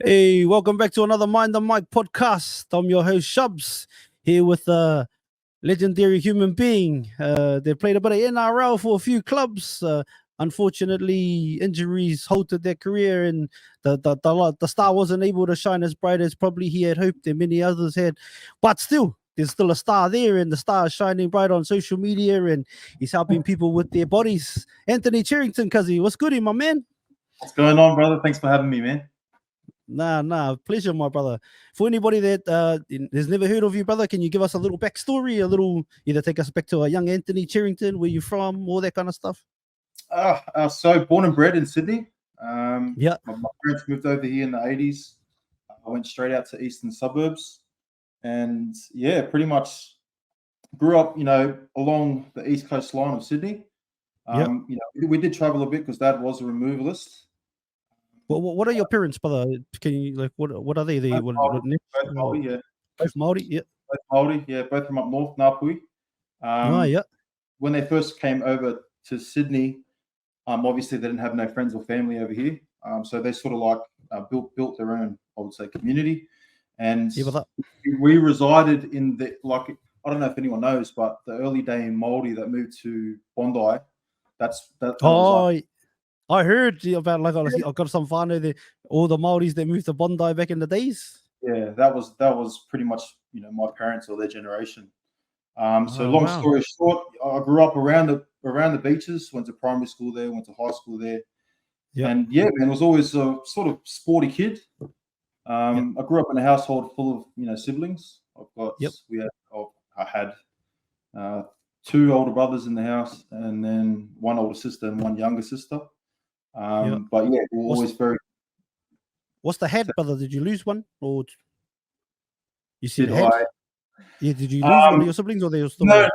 Hey, welcome back to another Mind the Mic podcast. I'm your host Shubs here with a legendary human being. They played a bit of NRL for a few clubs. Unfortunately, injuries halted their career, and the star wasn't able to shine as bright as probably he had hoped, and many others had. But still, there's still a star there, and the star is shining bright on social media, and he's helping people with their bodies. Anthony Cherrington, cuzzy, what's good, my man? What's going on, brother? Thanks for having me, man. Pleasure, my brother. For anybody that has never heard of you, brother, can you give us a little backstory, either take us back to a young Anthony Cherrington, where you from, all that kind of stuff? So born and bred in Sydney. Yeah. My parents moved over here in the 80s. I went straight out to eastern suburbs, and yeah, pretty much grew up, along the east coast line of Sydney. We did travel a bit because Dad was a removalist. What are your parents, brother? Can you what are they? Both Māori, yeah. Both Maori, yeah. Both Māori, yeah. Both from up north, Ngāpuhi. Yeah. When they first came over to Sydney, obviously they didn't have no friends or family over here, so they sort of like built their own, I would say, community. And we resided in the, like, I don't know if anyone knows, but the early day in Māori that moved to Bondi, I heard about, like, I got some whānau there, all the Maoris that moved to Bondi back in the days. Yeah, that was pretty much, my parents or their generation. So long story short, I grew up around the beaches, went to primary school there, went to high school there. Yeah. And yeah, man, was always a sort of sporty kid. I grew up in a household full of, siblings. I had two older brothers in the house, and then one older sister and one younger sister. But yeah, we were always very. What's the head, brother? Did you lose one, or you see the head? Yeah, did you lose one of your siblings, or they were still? No,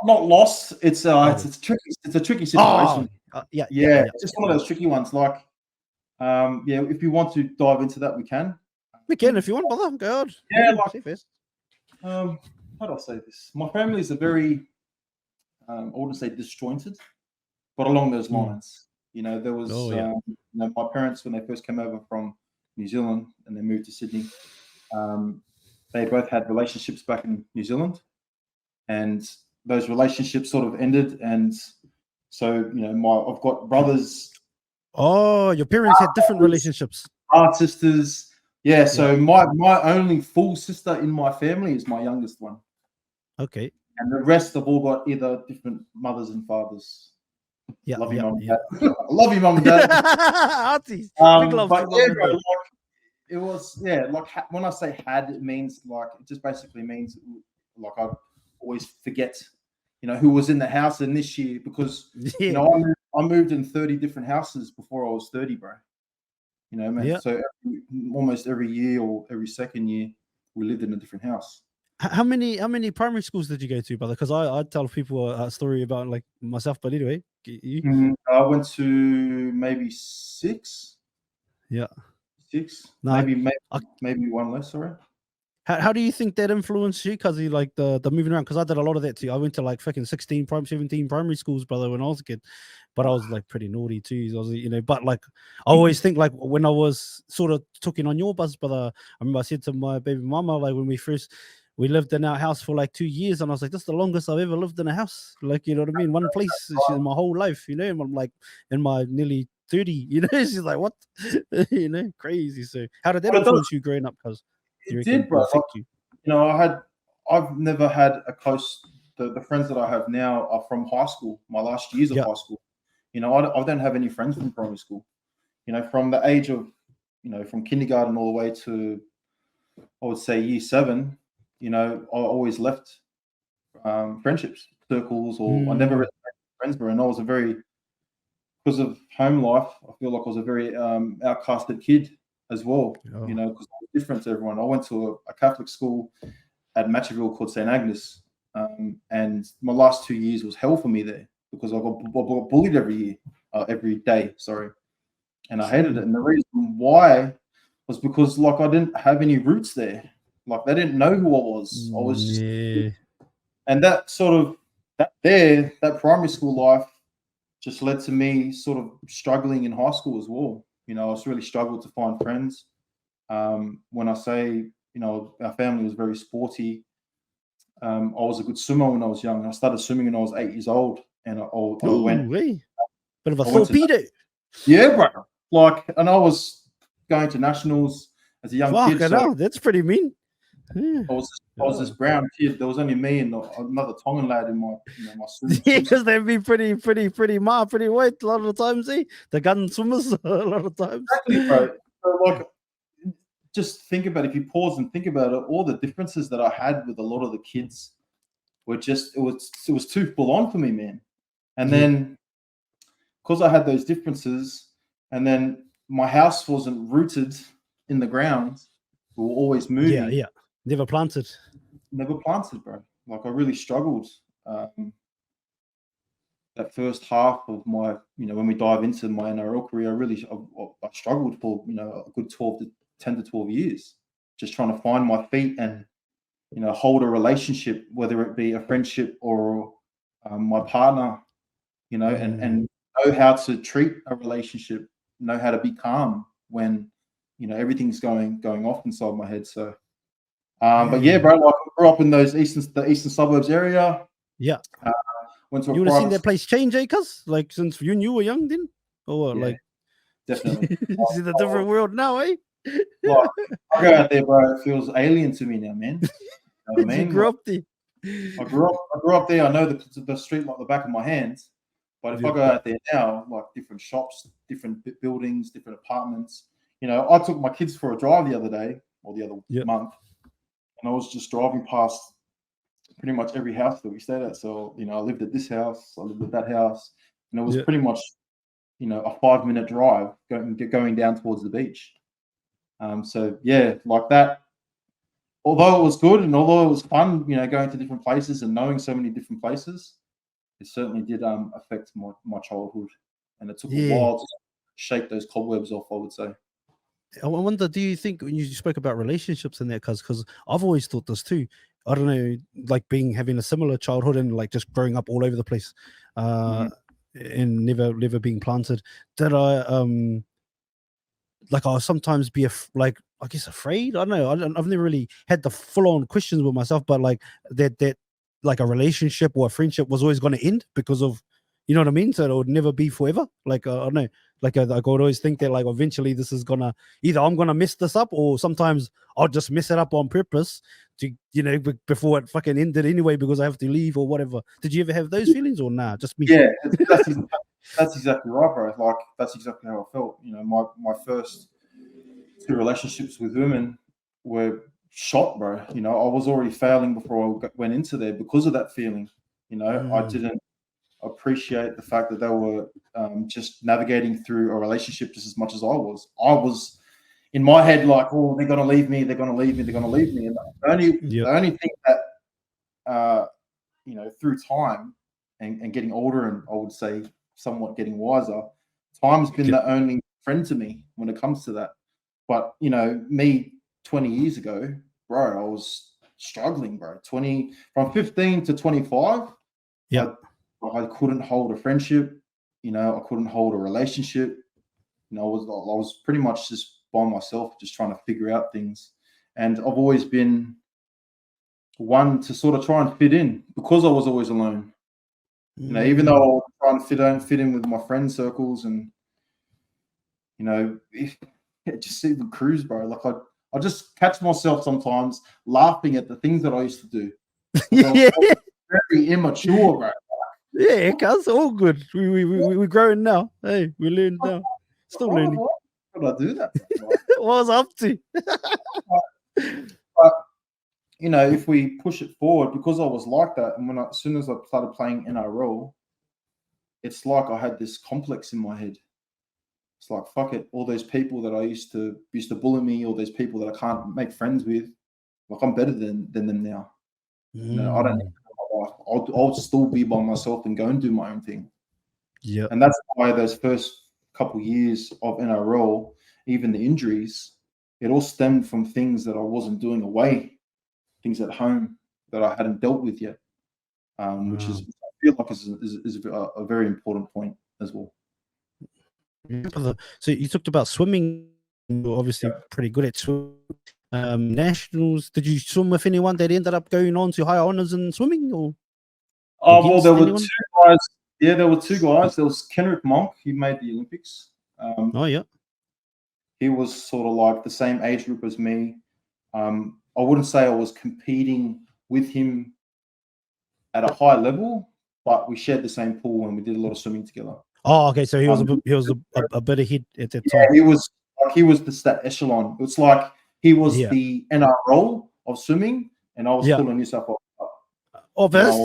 not lost. It's tricky. It's a tricky situation. It's just one of those tricky ones. Like, if you want to dive into that, we can. We can if you want, brother. Go on. Yeah, how do I say this? My family is a very, I wouldn't say disjointed, but along those lines. There was, my parents, when they first came over from New Zealand and they moved to Sydney, they both had relationships back in New Zealand, and those relationships sort of ended. And so, I've got brothers. Oh, your parents had different relationships. Sisters. Yeah. So my only full sister in my family is my youngest one. Okay. And the rest have all got either different mothers and fathers. Yeah. Love you, mum and dad. Love you, mum and dad. Aunties. But yeah, bro, like, it was, like, when I say had, it means, like, it just basically means, like, I always forget, who was in the house in this year, because, I moved in 30 different houses before I was 30, bro. Man. Yeah. So almost every year or every second year, we lived in a different house. How many primary schools did you go to, brother? Because I tell people a story about, like, myself, but anyway, you? I went to maybe 6. Yeah. 6. No, maybe one less. Sorry. How do you think that influenced you? Because you like the moving around. Because I did a lot of that too. I went to like fucking 17 primary schools, brother, when I was a kid. But I was like pretty naughty too. I was, but like I always think, like, when I was sort of talking on your bus, brother, I remember I said to my baby mama, like, when we lived in our house for like 2 years, and I was like, "This is the longest I've ever lived in a house." Like, you know what I mean? One place in my whole life, and I'm like in my nearly 30. She's like, "What?" Crazy. So, how did that influence you growing up? Because it did, bro. I've never had a close. The friends that I have now are from high school. My last years of high school. I don't have any friends from primary school. From the age of, from kindergarten all the way to, I would say, year 7. I always left friendships, circles, or I never really made friends, bro. And I was because of home life, I feel like I was a very outcasted kid as well, because I was different to everyone. I went to a Catholic school at Matcherville called St. Agnes, and my last 2 years was hell for me there, because I got bullied every day, and I hated it. And the reason why was because, like, I didn't have any roots there. Like, they didn't know who I was. I was just, and that sort of that primary school life just led to me sort of struggling in high school as well. I was really struggled to find friends. When I say, our family was very sporty. I was a good swimmer when I was young. I started swimming when I was 8 years old, and I went. Ooh, hey. Bit of a I went to torpedo. Yeah, bro. And I was going to nationals as a young Fuck kid. it So out. That's pretty mean. Yeah. I was this brown kid. There was only me and another Tongan lad in my my swim. Yeah, because they'd be pretty white a lot of the times, eh? The gun swimmers a lot of times. Exactly, bro. So just think about it. If you pause and think about it, all the differences that I had with a lot of the kids were just it was too full on for me, man. And then because I had those differences, and then my house wasn't rooted in the ground, we were always moving. Yeah. Never planted. Never planted, bro. I really struggled. That first half of my, when we dive into my NRL career, I struggled for, a good 10 to 12 years, just trying to find my feet and, hold a relationship, whether it be a friendship or my partner, and know how to treat a relationship, know how to be calm when, everything's going off inside my head. So, but yeah, bro, I grew up in the eastern suburbs area. Yeah. Went to you would have seen that place change, eh? Cuz since you were young then, or yeah, definitely. See the different world now, eh? I go out there, bro. It feels alien to me now, man. You know what I mean? You grew up there. I grew up there. I know the street like the back of my hands. But if I go out there now, different shops, different buildings, different apartments. I took my kids for a drive the other day or the other month, and I was just driving past pretty much every house that we stayed at. So, I lived at this house, I lived at that house, and it was pretty much, a 5-minute drive going down towards the beach. So yeah, like that. Although it was good and although it was fun, going to different places and knowing so many different places, it certainly did affect my childhood, and it took a while to shake those cobwebs off, I would say. I wonder, do you think when you spoke about relationships in there, because I've always thought this too. I don't know, like having a similar childhood and just growing up all over the place, and never being planted. That I'll sometimes be I guess afraid. I don't know. I've never really had the full on questions with myself, but that a relationship or a friendship was always going to end because of, you know what I mean? So it would never be forever. I don't know. I would always think that eventually this is gonna, either I'm gonna mess this up or sometimes I'll just mess it up on purpose to, before it fucking ended anyway because I have to leave or whatever. Did you ever have those feelings or nah? Just me? Yeah, that's exactly right, bro. That's exactly how I felt. My first 2 relationships with women were shot, bro. I was already failing before I went into there because of that feeling. I didn't appreciate the fact that they were just navigating through a relationship just as much as I was. I was in my head oh, they're gonna leave me, they're gonna leave me, they're gonna leave me. And the only thing that through time and getting older, and I would say somewhat getting wiser, time's been the only friend to me when it comes to that. But me 20 years ago, bro, I was struggling, bro. From 15 to 25, I couldn't hold a friendship, I couldn't hold a relationship. I was pretty much just by myself, just trying to figure out things. And I've always been one to sort of try and fit in because I was always alone. Even though I was trying to fit in with my friend circles, and it just even cruise, bro. I just catch myself sometimes laughing at the things that I used to do. Very immature, bro. Yeah, cuz all good. We're growing now. Hey, we learn now. Still learning. Why would I do that? What was I up to? But if we push it forward, because I was like that, and as soon as I started playing NRL, it's like I had this complex in my head. It's like, fuck it, all those people that I used to bully me, all those people that I can't make friends with, I'm better than them now. I don't need my life. I'll still be by myself and go and do my own thing. Yeah. And that's why those first couple years of NRL, even the injuries, it all stemmed from things that I wasn't doing away, things at home that I hadn't dealt with yet, which is, I feel like is a very important point as well. So you talked about swimming you're obviously pretty good at swimming. Nationals, did you swim with anyone that ended up going on to higher honors in swimming, or Oh, well, against there were anyone? two guys. Yeah, there were two guys. There was Kenrick Monk. He made the Olympics. Oh yeah. He was sort of like the same age group as me. I wouldn't say I was competing with him at a high level, but we shared the same pool and we did a lot of swimming together. Oh, okay. So he was a bit ahead at that time. He was the echelon. It's like he was the NRL of swimming, and I was still in New South Wales. Oh, but that's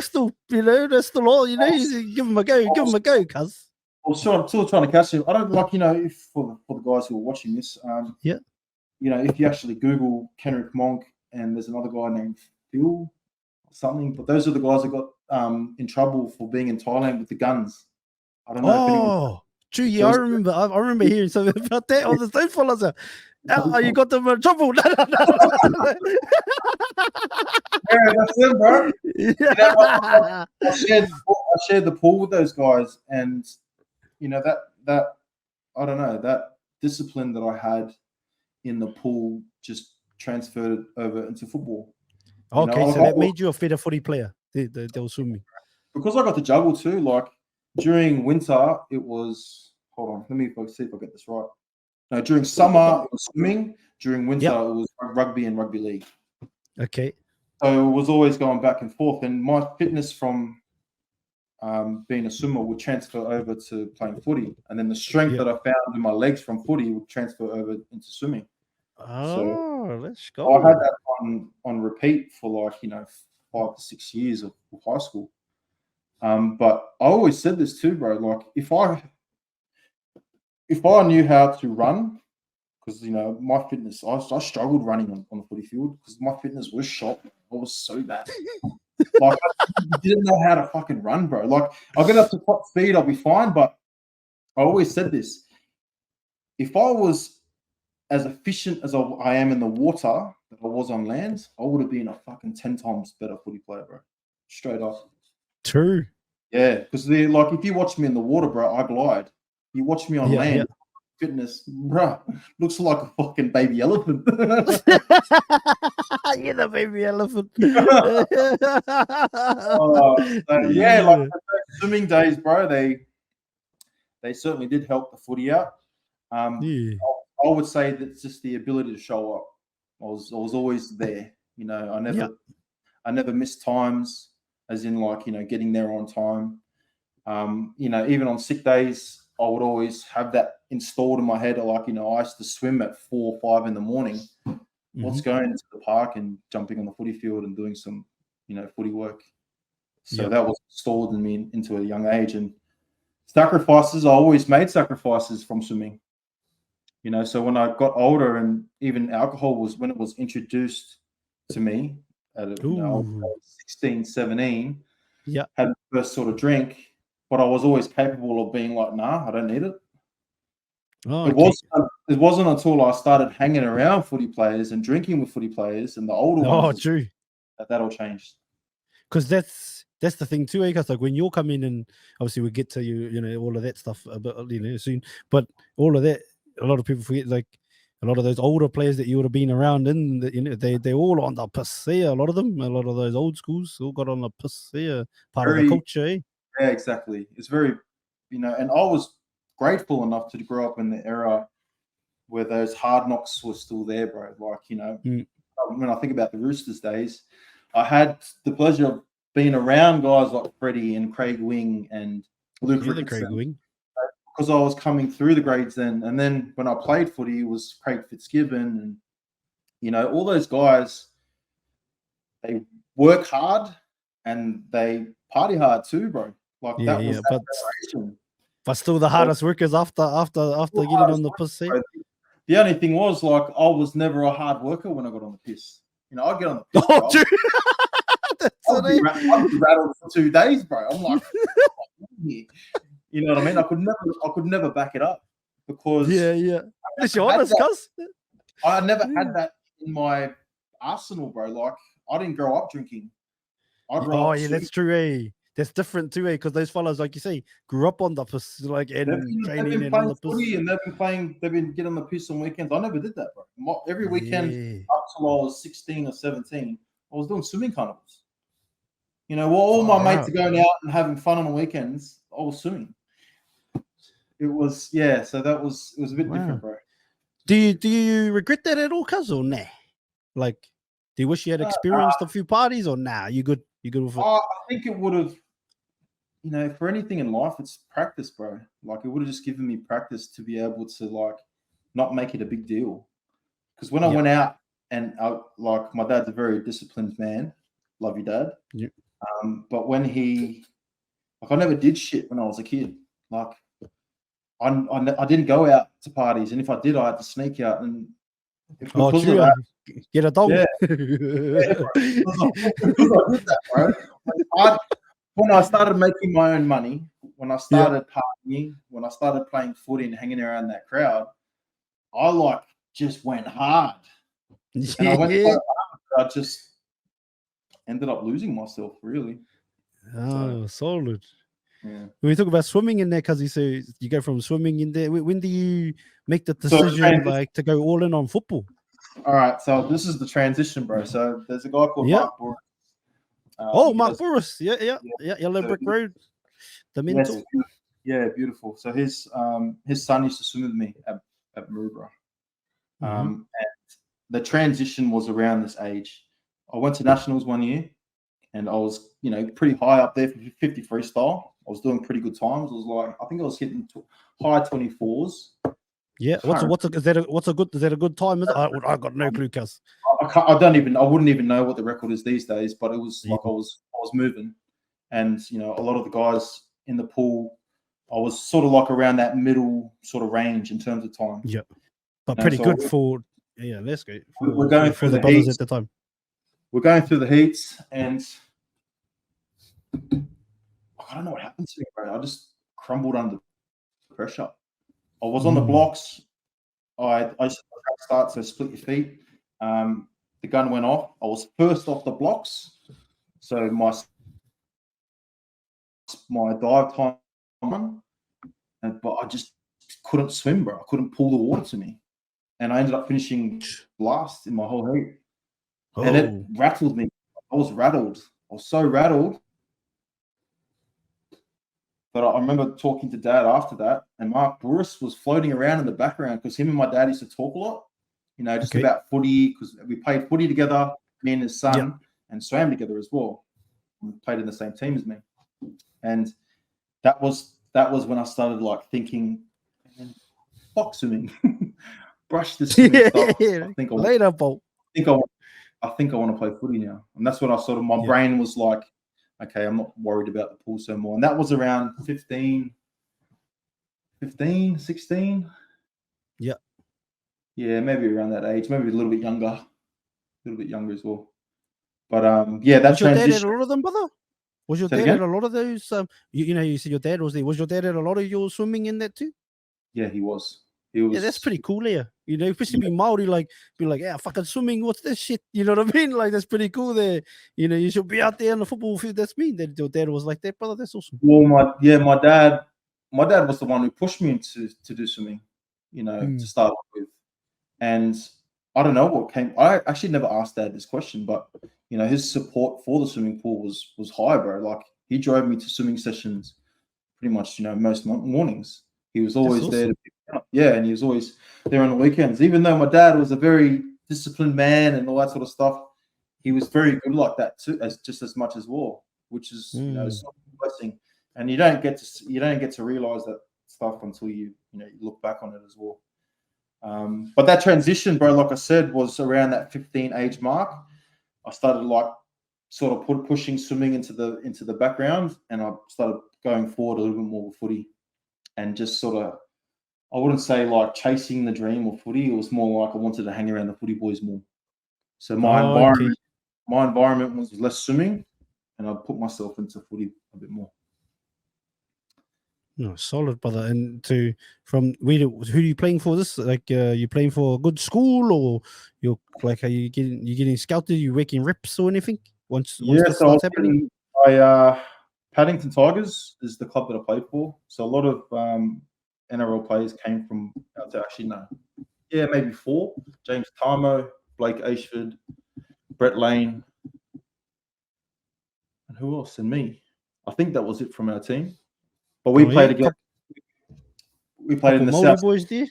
still that's still all, give him a go, cuz. I'm still trying to catch him. I don't like, if for the guys who are watching this, if you actually Google Kenrick Monk and there's another guy named Phil or something, but those are the guys that got in trouble for being in Thailand with the guns. I don't know. Oh, true. Yeah, I remember hearing something about that on the same fellas. You got them in trouble. Yeah, that's it, bro. I shared the pool with those guys, and that I don't know, that discipline that I had in the pool just transferred over into football. Okay, so that made you a better footy player. They were swimming. Because I got to juggle too. Like during winter, it was. Hold on, let me see if I get this right. No, during summer it was swimming. During winter it was rugby and rugby league. Okay. So it was always going back and forth, and my fitness from being a swimmer would transfer over to playing footy, and then the strength that I found in my legs from footy would transfer over into swimming. Oh, let's go. I had that on repeat for 5 to 6 years of high school. But I always said this too, bro. Like if I knew how to run, because my fitness, I struggled running on the footy field because my fitness was shot. I was so bad. Like I didn't know how to fucking run, bro. Like I'll get up to top speed, I'll be fine. But I always said this: if I was as efficient as I am in the water that I was on land, I would have been a fucking 10 times better footy player, bro. Straight up. True. Yeah, because if you watch me in the water, bro, I glide. You watch me on land, fitness, bro, looks like a fucking baby elephant. You're the baby elephant. Like the swimming days, bro, they certainly did help the footy out. I would say that's just the ability to show up. I was always there. I never missed times, as in getting there on time. Even on sick days, I would always have that installed in my head. I used to swim at 4 or 5 in the morning. What's going into the park and jumping on the footy field and doing some, footy work. So that was installed in me into a young age. And sacrifices, I always made sacrifices from swimming. So when I got older, and even alcohol when it was introduced to me at 16, 17, had the first sort of drink, but I was always capable of being like, nah, I don't need it. Oh, it wasn't until I started hanging around footy players and drinking with footy players and the older ones true. that all changed. Because that's the thing too, because like when you're coming in, obviously we get to all of that stuff a bit soon, but all of that, a lot of people forget, like a lot of those older players that you would have been around in, they're all on the piss here. A lot of those old schools all got on the piss here, part of the culture. Yeah, exactly. It's very, and I was grateful enough to grow up in the era where those hard knocks were still there, bro. Like, when I think about the Roosters days, I had the pleasure of being around guys like Freddie and Craig Wing and Luke Ricketson, because I was coming through the grades then. And then when I played footy, it was Craig Fitzgibbon and, all those guys, they work hard and they party hard too, bro. Like that was that generation. But still the hardest workers after getting on the piss. The only thing was, like, I was never a hard worker when I got on the piss. I'd get on the piss. I'd be rattled for 2 days, bro. I'm like, you know what I mean? I could never back it up because That's your honest, cuz. I never had that in my arsenal, bro. Like, I didn't grow up drinking. That's true, that's different too, because those fellas, like you say, grew up on the like They've and been training and on playing the footy and they've been getting the piss on weekends. I never did that, bro. Every weekend Yeah. up till I was 16 or 17, I was doing swimming carnivals. You know, while all Far my mates out. are going out and having fun on the weekends, I was swimming. It was, yeah, so it was a bit different, bro. Do you regret that at all, cuz, or nah? Like, do you wish you had experienced a few parties, or nah? You good with it? I think it would have, you know, for anything in life, it's practice, bro. Like, it would have just given me practice to be able to, like, not make it a big deal. Because when I went out and like, my dad's a very disciplined man. Love you, Dad. Yeah. But when I never did shit when I was a kid. Like, I didn't go out to parties, and if I did, I had to sneak out. And because of that, get a dong. yeah, because I did that, bro. When I started making my own money, when I started partying, when I started playing footy and hanging around that crowd, I like just went hard. And I went so hard, I just ended up losing myself, really. Oh, solid. Yeah. When we talk about swimming in there, because you say you go from swimming in there, when do you make the decision like to go all in on football? All right, so this is the transition, bro. So there's a guy called Mark Boris. Mark Boris, yeah, Yellow Brick Road, the mental. Yes, yeah, beautiful. So his son used to swim with me at Marubra. And the transition was around this age. I went to nationals one year, and I was, you know, pretty high up there for 50 freestyle. I was doing pretty good times. I was like, I think I was hitting high 24s. Yeah, what's a good time? I got no clue, cuz. I wouldn't even know what the record is these days. But it was like I was moving, and you know, a lot of the guys in the pool, I was sort of like around that middle sort of range in terms of time. Yeah, but pretty good for let's go. We're going through the heats at the time. We're going through the heats, and I don't know what happened to me, bro. I just crumbled under pressure. I was on the blocks. I used to start, so split your feet. The gun went off. I was first off the blocks, so my dive time, but I just couldn't swim, bro. I couldn't pull the water to me, and I ended up finishing last in my whole heat. And it rattled me. I was rattled. I was so rattled. But I remember talking to Dad after that, and Mark Boris was floating around in the background because him and my dad used to talk a lot, you know, just about footy, because we played footy together, me and his son, and swam together as well. We played in the same team as me. And that was when I started like thinking, fuck swimming, brush this swimming stuff. I think I want to play footy now. And that's when I sort of, my brain was like, okay, I'm not worried about the pool so more. And that was around 15, 16. Yeah. Yeah, maybe around that age, maybe a little bit younger as well. But yeah, that's your dad at a lot of them, brother? Was your dad at a lot of those? You said your dad was there. Was your dad at a lot of your swimming in that too? Yeah, he was. Yeah, that's pretty cool there. You know, especially be Maori, be like, yeah, fucking swimming. What's this shit? You know what I mean? Like, that's pretty cool there. You know, you should be out there on the football field. That's me. That your dad was like that, brother. That's awesome. Well, my dad was the one who pushed me to do swimming. You know, to start off with, and I don't know what came. I actually never asked Dad this question, but you know, his support for the swimming pool was high, bro. Like, he drove me to swimming sessions pretty much, you know, most mornings. He was always there to pick me up. Yeah, and he was always there on the weekends. Even though my dad was a very disciplined man and all that sort of stuff, he was very good like that too, as much as well, which is you know, it's a blessing. And you don't get to realize that stuff until you look back on it as well. But that transition, bro, like I said, was around that 15 age mark. I started like sort of pushing swimming into the background, and I started going forward a little bit more with footy, and just sort of, I wouldn't say like chasing the dream of footy. It was more like I wanted to hang around the footy boys more. So my environment was less swimming, and I put myself into footy a bit more. No, solid, brother. And who are you playing for? This like you playing for a good school, or you're like, are you getting scouted? You working reps or anything? Once this starts happening, Paddington Tigers is the club that I played for. So a lot of NRL players came from out there. Actually, no. Yeah, maybe 4. James Tarmo, Blake Ashford, Brett Lane, and who else? And me. I think that was it from our team. But we played again. We played in the Māori South. boys there.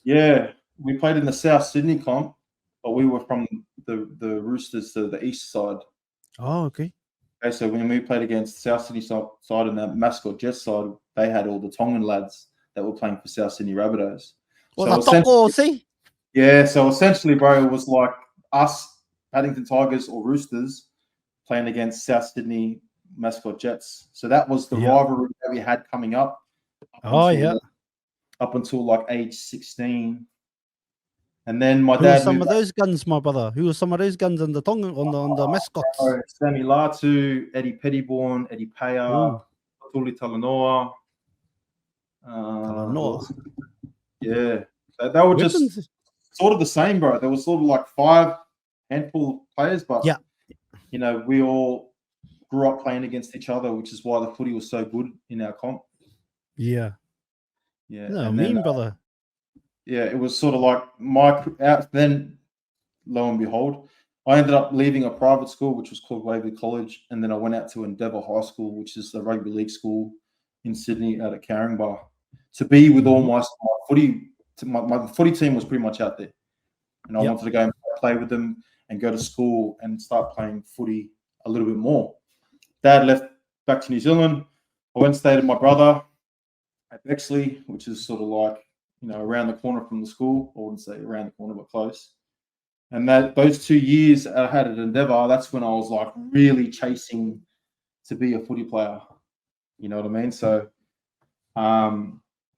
Yeah, we played in the South Sydney comp, but we were from the Roosters to the east side. Oh, okay. Okay, so when we played against South Sydney side and that mascot Jets side, they had all the Tongan lads that were playing for South Sydney Rabbitohs. Well, see? Yeah, so essentially, bro, it was like us, Paddington Tigers or Roosters, playing against South Sydney mascot Jets. So that was the rivalry that we had coming up. Up until like age 16. And then my dad. Who were some of those guns, my brother? Who were some of those guns on the Tongan on the mascots? Sammy Latu, Eddie Pettyborn, Eddie Paya, Tuli Talanoa. Yeah. So they were just sort of the same, bro. There was sort of like 5 handful of players, but you know, we all grew up playing against each other, which is why the footy was so good in our comp. Yeah. Yeah. No, mean brother. Yeah, it was sort of like then lo and behold, I ended up leaving a private school, which was called Waverley College, and then I went out to Endeavour High School, which is the rugby league school in Sydney out at Caringbah, to be with all my footy. My footy team was pretty much out there, and I wanted to go and play with them and go to school and start playing footy a little bit more. Dad left back to New Zealand. I went and stayed with my brother at Bexley, which is sort of like, you know, around the corner from the school. I wouldn't say around the corner, but close. And those 2 years I had at Endeavour, that's when I was like really chasing to be a footy player. You know what I mean? So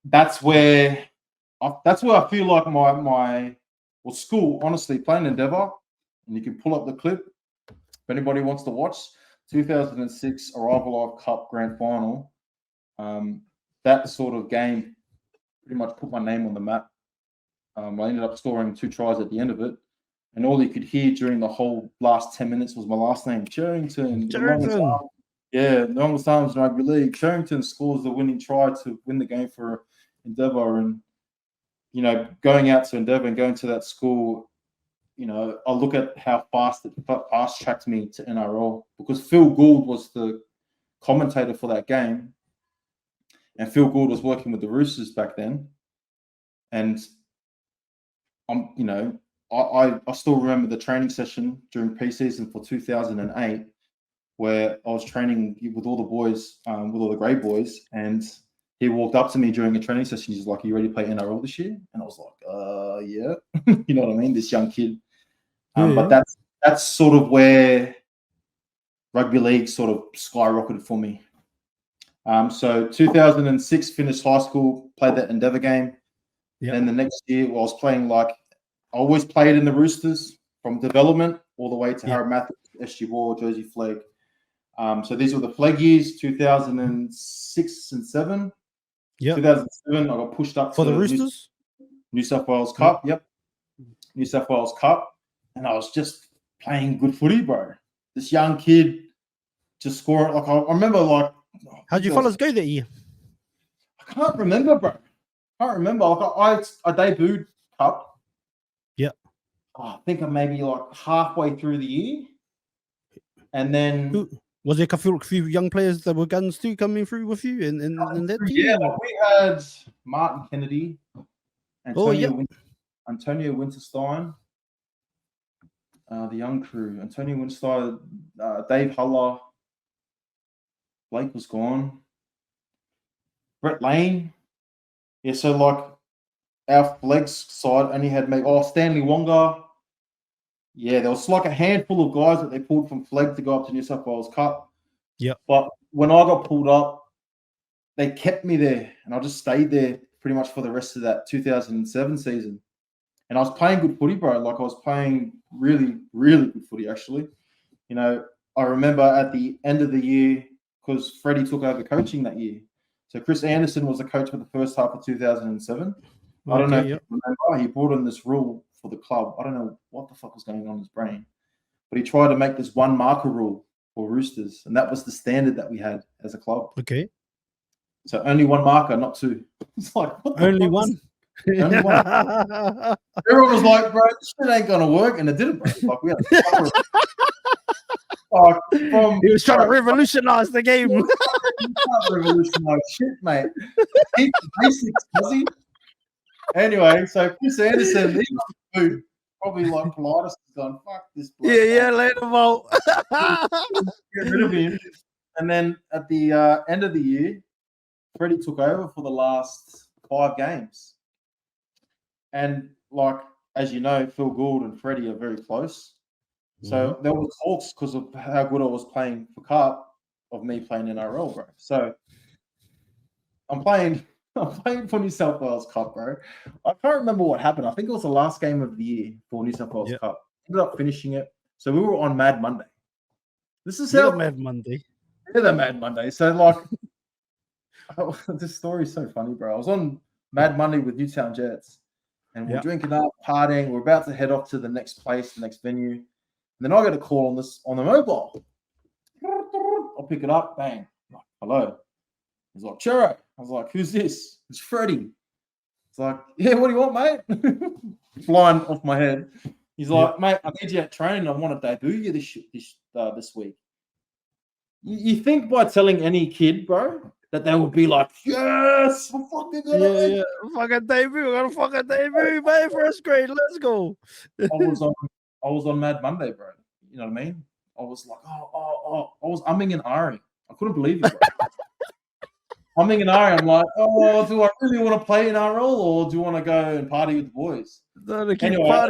that's where I feel like my school, honestly, playing Endeavour, and you can pull up the clip if anybody wants to watch, 2006 Arrival Live Cup Grand Final. That sort of game pretty much put my name on the map. I ended up scoring 2 tries at the end of it. And all you could hear during the whole last 10 minutes was my last name, Cherrington. The longest arms in rugby league. Cherrington scores the winning try to win the game for Endeavour. And, you know, going out to Endeavour and going to that school, you know, I look at how fast it fast-tracked me to NRL, because Phil Gould was the commentator for that game. And Phil Gould was working with the Roosters back then. And you know, I still remember the training session during pre-season for 2008, where I was training with all the boys, with all the grey boys, and he walked up to me during a training session. He's like, "Are you ready to play NRL this year?" And I was like, "Yeah." You know what I mean? This young kid. But that's sort of where rugby league sort of skyrocketed for me. So 2006 finished high school, played that Endeavour game. Then the next year, I was playing I always played in the Roosters from development all the way to Harry Matthews, SG Ball, Josie Flegg. So these were the Flegg years, 2006 and 7. 2007, I got pushed up for the Roosters. New South Wales Cup. New South Wales Cup. And I was just playing good footy, bro. This young kid just scoring. Like, I remember, how'd you fellas go that year? I can't remember, bro. I debuted Cup. I think I'm maybe halfway through the year. And then was there a few young players that were guns too coming through with you in that team? Yeah, we had Martin Kennedy, Antonio Winterstein, the young crew, Antonio Winterstein, Dave Huller, Blake was gone, Brett Lane. Yeah, so our Flegg's side only had Stanley Wonga. Yeah, there was a handful of guys that they pulled from Flegg to go up to New South Wales Cup. Yeah. But when I got pulled up, they kept me there, and I just stayed there pretty much for the rest of that 2007 season. And I was playing good footy, bro. I was playing really, really good footy, actually. You know, I remember at the end of the year, because Freddie took over coaching that year. So Chris Anderson was the coach for the first half of 2007. I don't know if you remember. He brought in this rule for the club. I don't know what the fuck was going on in his brain. But he tried to make this one marker rule or Roosters, and that was the standard that we had as a club. Okay. So only one marker, not two. It's like, what the Only fuck one. only one. Everyone was like, bro, this shit ain't gonna work, and it didn't, bro. Like, we had He was trying to revolutionize the game. You can't revolutionize shit, mate. Keep the basics, fuzzy. Anyway, so Chris Anderson, he was probably like Politis has gone, fuck this bloke. Yeah, later, Mo. Get rid of him. And then at the end of the year, Freddie took over for the last 5 games. And like, as you know, Phil Gould and Freddie are very close. So there was talks because of how good I was playing for Cup of me playing NRL, bro. So I'm playing for New South Wales Cup, bro. I can't remember what happened. I think it was the last game of the year for New South Wales Cup. Ended up finishing it. So we were on Mad Monday. This is how Mad Monday. Yeah, the Mad Monday. So like, this story is so funny, bro. I was on Mad Monday with Newtown Jets, and we're drinking up, partying. We're about to head off to the next place, the next venue. And then I get a call on the mobile. I'll pick it up, bang. I'm like, hello. He's like, Chero. I was like, who's this? It's Freddie. It's like, yeah, what do you want, mate? Flying off my head. He's like, mate, I need you at training. I want to debut you this week. You think by telling any kid, bro, that they would be like, yes, we're fucking gonna fucking debut. We're gonna fucking debut, mate. First grade, let's go. I was on Mad Monday, bro. You know what I mean? I was like, I was umming and ahhing. I couldn't believe it, bro. Umming and ahhing. I'm like, do I really want to play in RL or do you want to go and party with the boys? Anyway, I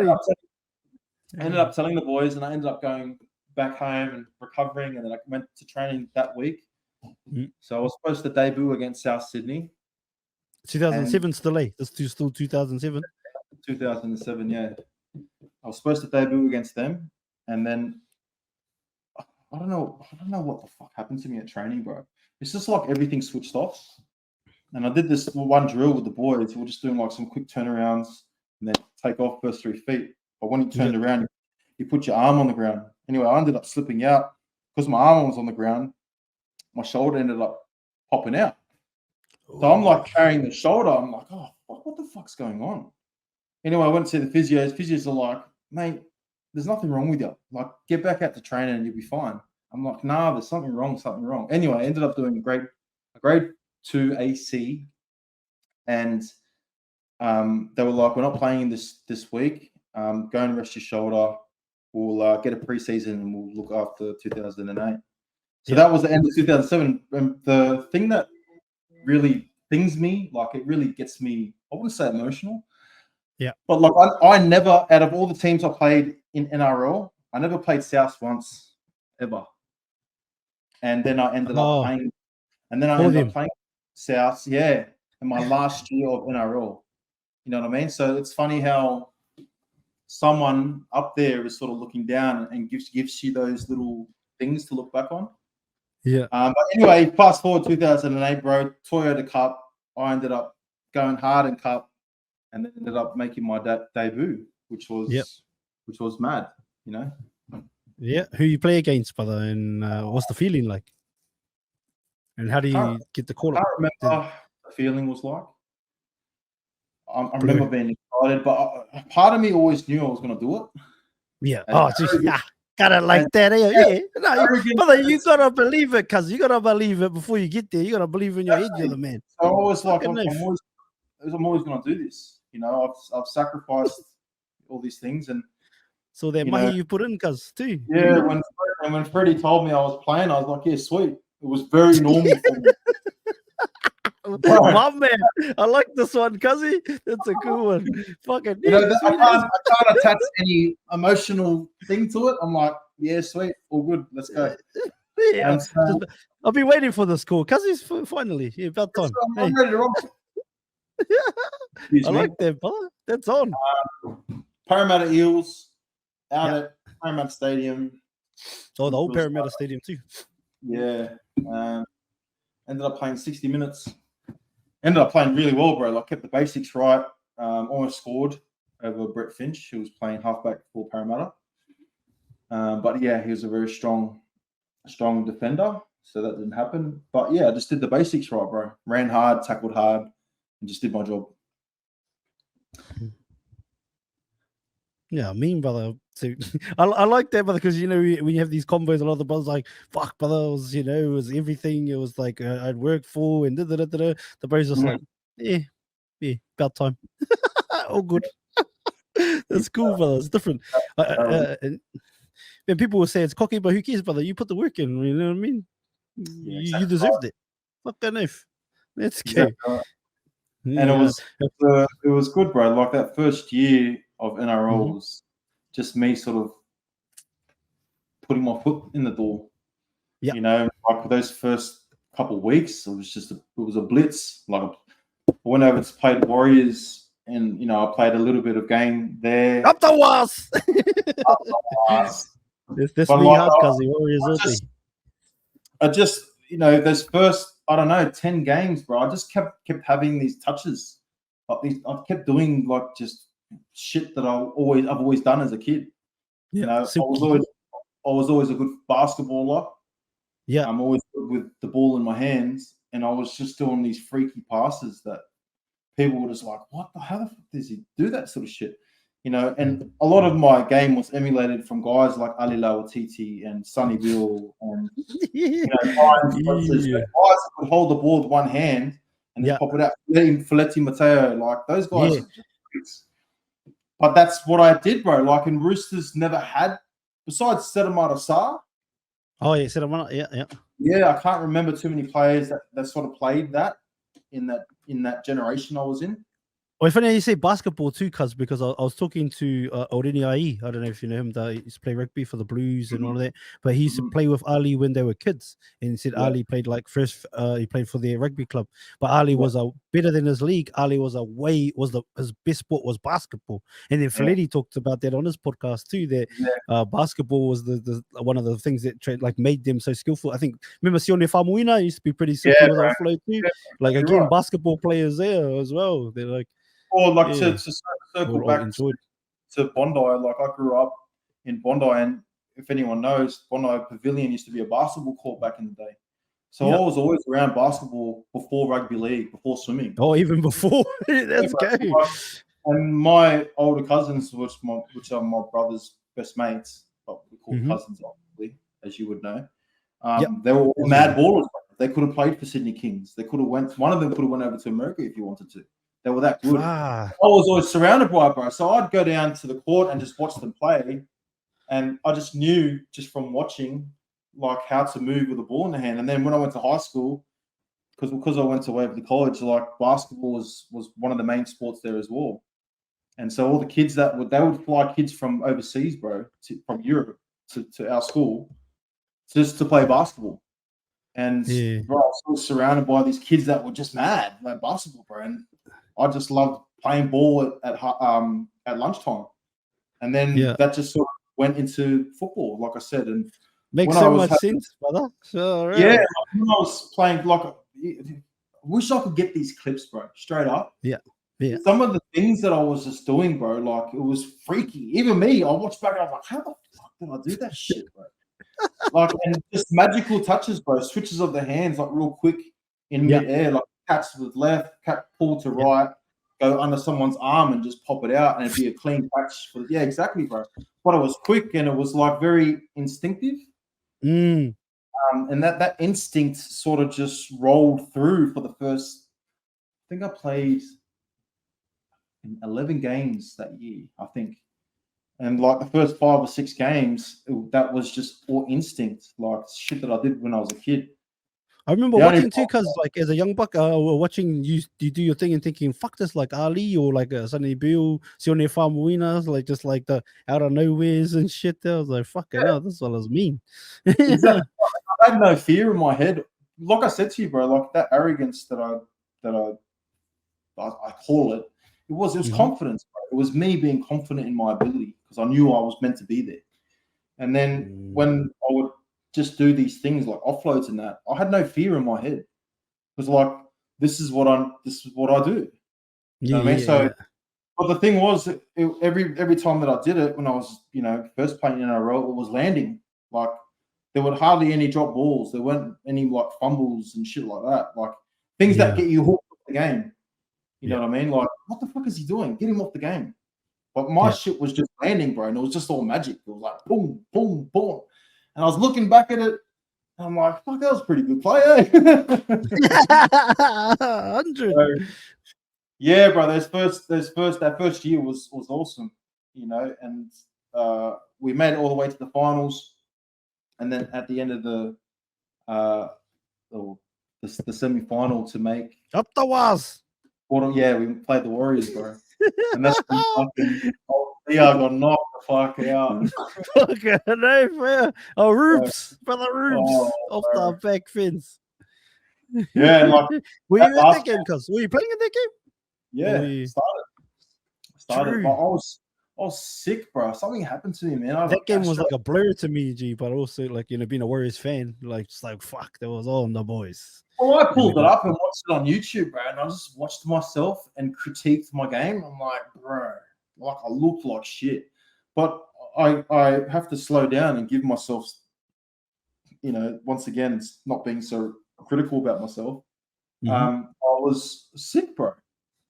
ended up telling the boys, and I ended up going back home and recovering, and then I went to training that week. So I was supposed to debut against South Sydney. 2007 still, eh? This is still 2007. 2007, yeah. I was supposed to debut against them, and then I don't know what the fuck happened to me at training, bro. It's just like everything switched off. And I did this one drill with the boys. We were just doing like some quick turnarounds and then take off first 3 feet. But when you turned around, you put your arm on the ground. Anyway, I ended up slipping out because my arm was on the ground. My shoulder ended up popping out. So I'm like carrying the shoulder. I'm like, oh, what the fuck's going on? Anyway, I went to see the physios. Physios are like, mate, there's nothing wrong with you. Like, get back out to training and you'll be fine. I'm like, nah, there's something wrong. Anyway, I ended up doing a grade 2 AC. And they were like, we're not playing this week. Go and rest your shoulder. We'll get a preseason and we'll look after 2008. So that was the end of 2007. And the thing that really things me, like it really gets me, I wouldn't say emotional. Yeah. But like I never, out of all the teams I played in NRL, I never played South once, ever. And then I ended up playing South, in my last year of NRL. You know what I mean? So it's funny how someone up there is sort of looking down and gives you those little things to look back on. Yeah. But anyway, fast forward 2008, bro. Toyota Cup. I ended up going hard in Cup, and then ended up making my debut, which was mad. You know. Yeah. Who you play against, brother, and what's the feeling like? And how do you get the call? I can't remember what the feeling was like. I remember being excited, but part of me always knew I was going to do it. Yeah. Got it like that. Yeah. No, brother, you got to believe it, cuz you got to believe it before you get there. You got to believe in your head, you're the man. So I was like, I'm always going to do this. You know, I've sacrificed all these things. And so that money you put in, cuz, too. Yeah, when Freddie told me I was playing, I was like, yeah, sweet. It was very normal for me. My man, I like this one, cuzzy. That's a cool one. Fucking, I can't attach any emotional thing to it. I'm like, yeah, sweet, all good, let's go. Yeah, I've been waiting for this call, cuzzy's finally. Yeah, about time. I'm ready to rock. I like that, brother. That's on. Parramatta Eels out at Parramatta Stadium. Oh, the old Parramatta Stadium too. Yeah. Ended up playing 60 minutes. Ended up playing really well, bro. Like, kept the basics right. Almost scored over Brett Finch, who was playing halfback for Parramatta. But yeah, he was a very strong a strong defender, so that didn't happen. But yeah, I just did the basics right, bro. Ran hard, tackled hard, and just did my job. Yeah, I mean, brother. So I like that, brother, because when you have these combos, a lot of the brothers like, "Fuck, brother, it was everything. It was like I'd worked for," and da. The bro's just like, "Yeah, about time, all good." That's cool, brother. It's different. And people will say it's cocky, but who cares, brother? You put the work in. You know what I mean? Yeah, You deserved it. Fuck that knife. Let's go. exactly right. And it was good, bro. Like that first year of NRL was just me sort of putting my foot in the door. Yeah. Like those first couple of weeks, it was a blitz. Like I went over to play the Warriors, and I played a little bit of game there. Up the walls. This me like, hard, cuz the Warriors I just those first, I don't know, 10 games, bro. I just kept having these touches. I kept doing like just shit that I've always done as a kid. Yeah, I was always a good basketballer. Yeah, I'm always good with the ball in my hands, and I was just doing these freaky passes that people were just like, how the fuck does he do that sort of shit? And a lot of my game was emulated from guys like Ali Lawatiti and Sonny Bill and guys that could hold the ball with one hand and then pop it out. Feletti Mateo, like those guys. But that's what I did, bro. Like, and Roosters never had, besides Sedamata Sarr. Oh yeah, Sedamata, yeah. Yeah, I can't remember too many players that sort of played that in that generation I was in. Well, funny you say basketball too, cuz, because I was talking to Aureni Ai. I don't know if you know him. That he used to play rugby for the Blues and all of that. But he used to play with Ali when they were kids. And he said Ali played like first. He played for their rugby club. But Ali was better than his league. Ali was his best sport was basketball. And then Feletti talked about that on his podcast too. That basketball was the one of the things that made them so skillful. I think remember Sione Famuina used to be pretty simple with offload too. Like again, basketball players there as well. They're like. Or like to circle back to Bondi, like I grew up in Bondi, and if anyone knows, Bondi Pavilion used to be a basketball court back in the day. So I was always around basketball before rugby league, before swimming. Oh, even before? That's good. And my older cousins, which are my brother's best mates, but we call cousins, obviously, as you would know. They were all mad ballers. They could have played for Sydney Kings. One of them could have went over to America if you wanted to. They were that good. I was always surrounded by it, bro. So I'd go down to the court and just watch them play. And I just knew just from watching like how to move with the ball in the hand. And then when I went to high school, because I went to Waverley College, like basketball was one of the main sports there as well. And so all the kids they would fly kids from overseas, bro, from Europe to our school just to play basketball. And bro, I was surrounded by these kids that were just mad like basketball, bro. And I just loved playing ball at lunchtime, and then that just sort of went into football, like I said. And makes so much sense, brother. Sure, yeah, when I was playing, like, I wish I could get these clips, bro. Straight up, yeah. Some of the things that I was just doing, bro, like it was freaky. Even me, I watched back, and I was like, how the fuck did I do that shit, bro? Like, and just magical touches, bro. Switches of the hands, like real quick in mid-air, like catch with left, pull to right, go under someone's arm and just pop it out, and it'd be a clean catch. Exactly, bro. But it was quick and it was like very instinctive. And that instinct sort of just rolled through for the first. I think I played in 11 games that year, I think. And like the first 5 or 6 games, that was just all instinct, like shit that I did when I was a kid. I remember watching too, because like as a young buck, watching you do your thing and thinking, fuck this, like Ali or like Sonny Bill, Sione Famuina, like just like the out of nowheres and shit. There, I was like, fucking hell, this was mean. Exactly. I had no fear in my head. Like I said to you, bro, like that arrogance that I call it. It was confidence, bro. It was me being confident in my ability because I knew I was meant to be there. And then when I would just do these things like offloads and that, I had no fear in my head. It was like, this is what I do. You know what I mean? So, but the thing was, every time that I did it, when I was, first playing in NRL, it was landing. Like there were hardly any drop balls. There weren't any like fumbles and shit like that. Like things that get you hooked off the game. You know what I mean? Like, what the fuck is he doing? Get him off the game. But my shit was just landing, bro, and it was just all magic. It was like boom, boom, boom. And I was looking back at it, and I'm like, fuck, that was a pretty good play, eh? 100. So, yeah, bro, that first year was awesome, you know, and we made it all the way to the finals, and then at the end of the semi-final to make Up the walls. yeah, we played the Warriors, bro. And that's when fucking got knocked the fuck out. Fucking no fair. Oh, Rubes, brother Rubes, off bro. the back fence. Yeah, and like were you at that game, cuz? Were you playing in that game? Yeah, started. But I was sick, bro. Something happened to me, man. That game was like a blur to me, G, but also like, you know, being a Warriors fan, like just like fuck, that was all the boys. Well, I pulled it up and watched it on YouTube, bro, and I just watched myself and critiqued my game. I'm like, bro, like I looked like shit. But I have to slow down and give myself, you know, once again, not being so critical about myself. I was sick, bro.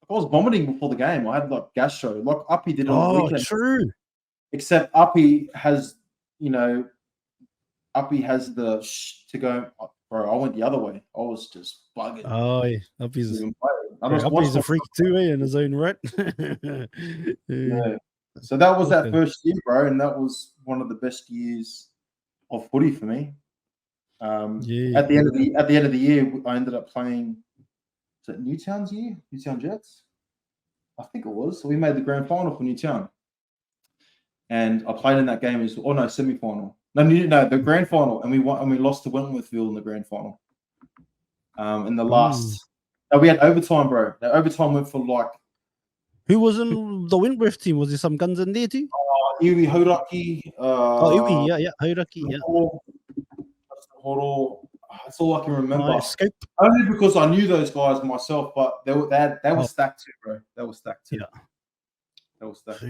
I was vomiting before the game. I had like gastro. Like Uppy did on the weekend. True. Except Uppy has, you know, the to go. Bro, I went the other way. I was just bugging. Oh, yeah. Uppy's a freak too, in his own right. Yeah. So that was that first year, bro, and that was one of the best years of footy for me. At the end of the year, I ended up playing. Is it Newtown's year? Newtown Jets? I think it was. So we made the grand final for Newtown. And I played in that game semi-final. No, the grand final. And we won, and we lost to Wentworthville in the grand final. In the last... No, we had overtime, bro. The overtime went for like... Who was in the Wentworth team? Was there some guns in there too? Iwi Hauraki. Iwi, yeah. Hauraki, yeah. That's all I can remember. Scope. Only because I knew those guys myself, but they were stacked too, bro. They were stacked too. Yeah. They were stacked.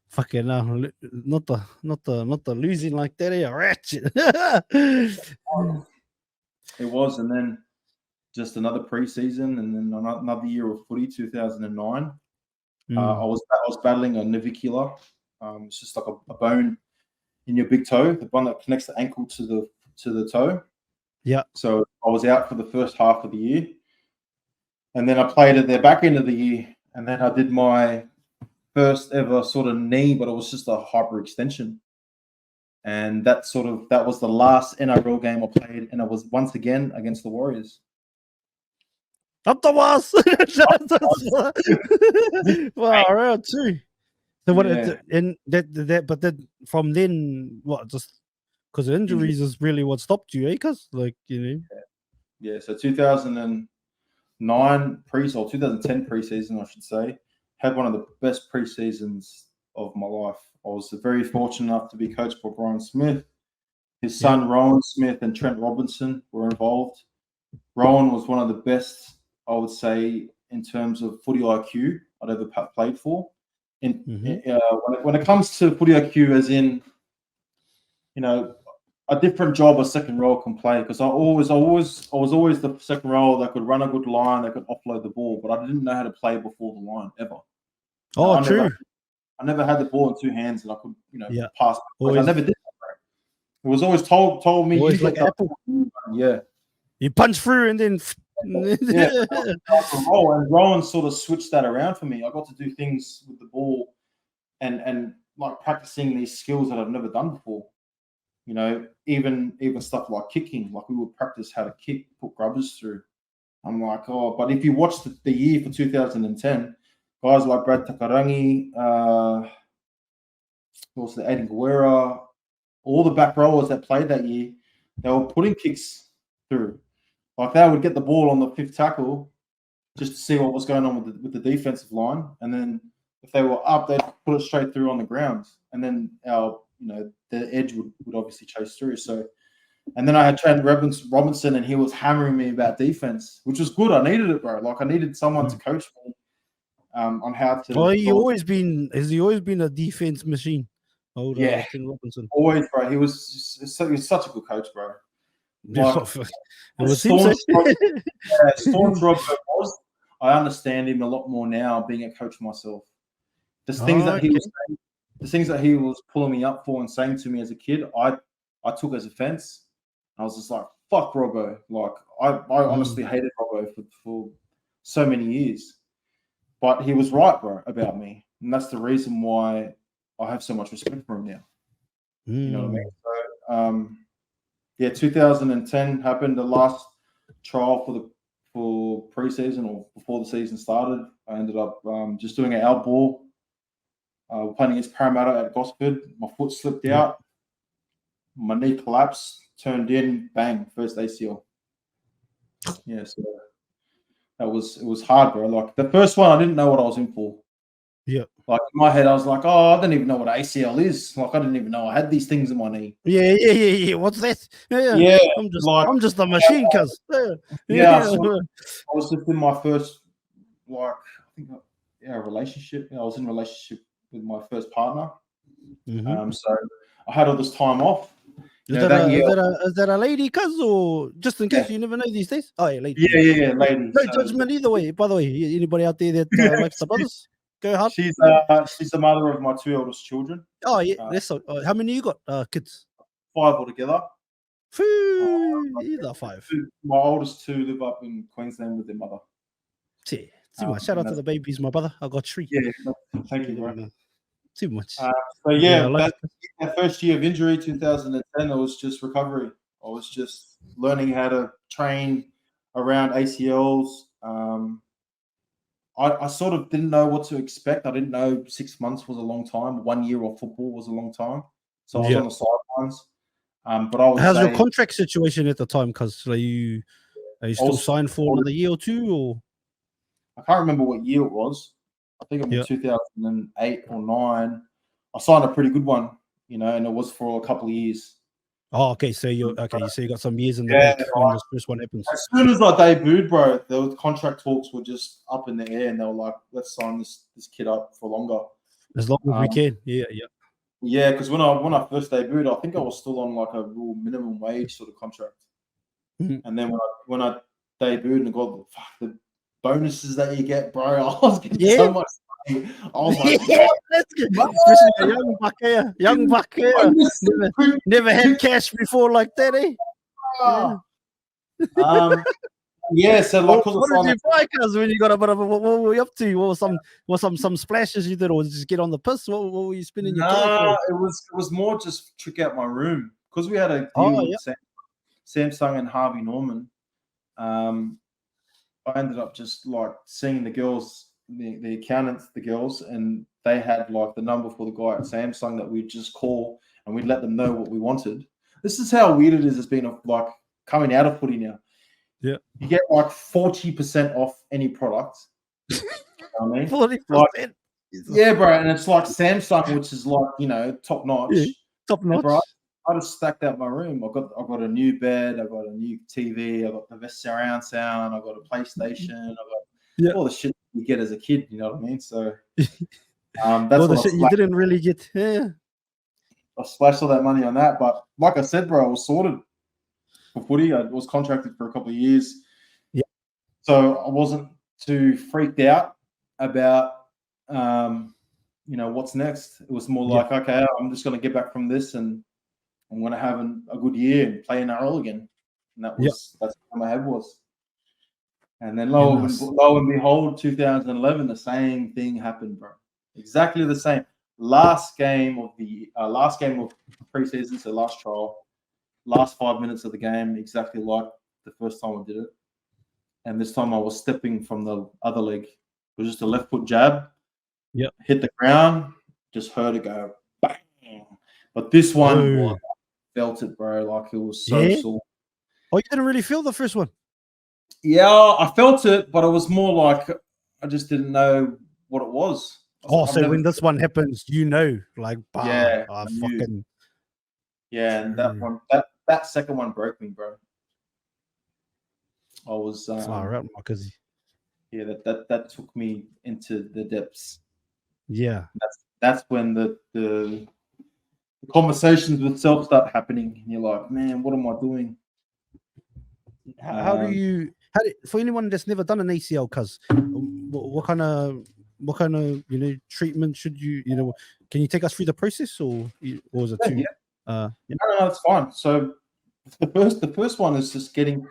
Fucking not the losing like that, ratchet. It was, and then just another preseason, and then another year of footy, 2009. I was battling a navicular. It's just like a bone in your big toe, the one that connects the ankle to the toe. Yeah. So I was out for the first half of the year, and then I played at the back end of the year, and then I did my first ever sort of knee, but it was just a hyperextension. And that was the last NRL game I played, and it was once again against the Warriors. Up the walls. Wow, around too. So what? And that, but then from then, what? Just because of injuries is really what stopped you, eh? Because like Yeah. So 2009 or 2010 preseason, I should say, had one of the best preseasons of my life. I was very fortunate enough to be coached by Brian Smith. His son Rowan Smith and Trent Robinson were involved. Rowan was one of the best, I would say, in terms of footy IQ I'd ever played for. When it comes to footy IQ, as in, you know, a different job a second row can play, because I was always the second row that could run a good line, that could offload the ball, but I didn't know how to play before the line ever. Oh, true. I never had the ball in two hands and I could, pass. I never did that, bro. It was always told me, always like Apple. Yeah. You punch through and then and Rowan sort of switched that around for me. I got to do things with the ball and like practicing these skills that I've never done before. You know, even stuff like kicking, like we would practice how to kick, put grubbers through. I'm like, but if you watch the year for 2010, guys like Brad Takarangi, also Aiden Guerra, all the back rowers that played that year, they were putting kicks through. Like they would get the ball on the fifth tackle just to see what was going on with the defensive line, and then if they were up, they'd put it straight through on the ground, and then the edge would obviously chase through. So, and then I had Trent Robinson, and he was hammering me about defense, which was good. I needed it, bro. Like I needed someone to coach me on how to. Well, has he always been a defense machine? Old Yeah, Tim Robinson. always, bro. He was such a good coach, bro. Like, It as would seem so. staunch Robbo was, I understand him a lot more now, being a coach myself. The things that he was saying, the things that he was pulling me up for and saying to me as a kid, I took as offense. I was just like, fuck Robbo. Like, I honestly hated Robbo for so many years. But he was right, bro, about me. And that's the reason why I have so much respect for him now. You know what I mean? So, yeah, 2010 happened, the last trial for pre-season or before the season started. I ended up just doing an out ball. Playing against Parramatta at Gosford. My foot slipped out. My knee collapsed, turned in, bang, first ACL. Yeah, so it was hard, bro. Like the first one, I didn't know what I was in for. Yeah. Like in my head, I was like, oh, I don't even know what ACL is. Like I didn't even know I had these things in my knee. Yeah. What's that? Yeah, I'm just a machine, cuz. Yeah, so I was just in my first, like, I think, relationship. I was in a relationship with my first partner. So I had all this time off. Is that a lady, cuz, or just in case you never know these days? Oh, yeah, lady. Yeah, lady. No judgment either way. By the way, anybody out there that likes the brothers, go hard. She's the mother of my two eldest children. Oh yeah, that's so. How many you got? Kids? 5 altogether. Either 5. My oldest 2 live up in Queensland with their mother. Yeah, too much. Shout out to the babies, my brother. I got 3. Yeah, thank you, bro. Too much. So yeah, that first year of injury, 2010, it was just recovery. I was just learning how to train around ACLs. I sort of didn't know what to expect. I didn't know 6 months was a long time. 1 year of football was a long time. So I was on the sidelines. But I would How's say, your contract situation at the time? Because are you still signed for another year or 2? Or I can't remember what year it was. I think it was 2008 or 9. I signed a pretty good one, and it was for a couple of years. Oh, okay. So you got some years in the bank when this first one happens. As soon as I debuted, bro, the contract talks were just up in the air, and they were like, "Let's sign this kid up for longer, as long as we can." Yeah. Yeah, because when I first debuted, I think I was still on like a real minimum wage sort of contract. And then when I debuted and got the bonuses that you get, bro, I was getting so much money. I was like, that's good. Especially a young buck here. Never had cash before like that, eh? Yeah, so like, what did you buy, cuz, when you got a bit of what were you up to? What was some splashes you did, or just get on the piss? What were you spending your cash for? It was more just trick out my room because we had a deal with Samsung and Harvey Norman. I ended up just like seeing the girls, the accountants, the girls, and they had like the number for the guy at Samsung that we'd just call and we'd let them know what we wanted. This is how weird it is. It's been like coming out of footy now. Yeah, you get like 40% off any product. You know what I mean? 40%. Like, yeah, bro, and it's like Samsung, which is like top notch. Yeah, top notch. Bro, I just stacked out my room. I got a new bed. I got a new TV. I got the best surround sound. I got a PlayStation. I got all the shit you get as a kid. You know what I mean? So that's all the shit you didn't really get. Yeah, I splashed all that money on that. But like I said, bro, I was sorted for footy. I was contracted for a couple of years. Yeah. So I wasn't too freaked out about what's next. It was more like, okay, I'm just going to get back from this and I'm going to have a good year and play in NRL again. And that's what my head was. And then lo and behold, 2011, the same thing happened, bro. Exactly the same. Last game of preseason, so last trial, last 5 minutes of the game, exactly like the first time I did it. And this time I was stepping from the other leg. It was just a left foot jab. Yep. Hit the ground, just heard it go bang. But this one felt it, bro. Like it was so sore. Oh, you didn't really feel the first one? Yeah, I felt it, but it was more like I just didn't know what it was. So when this one happens, like, and that second one broke me, bro. I was far out, my cuzzy. Yeah, that took me into the depths. Yeah, that's when the conversations with self start happening, and you're like, man, what am I doing? How do you for anyone that's never done an ACL, cuz what kind of treatment should you can you take us through the process, or is it too No, it's fine. So the first one is just getting,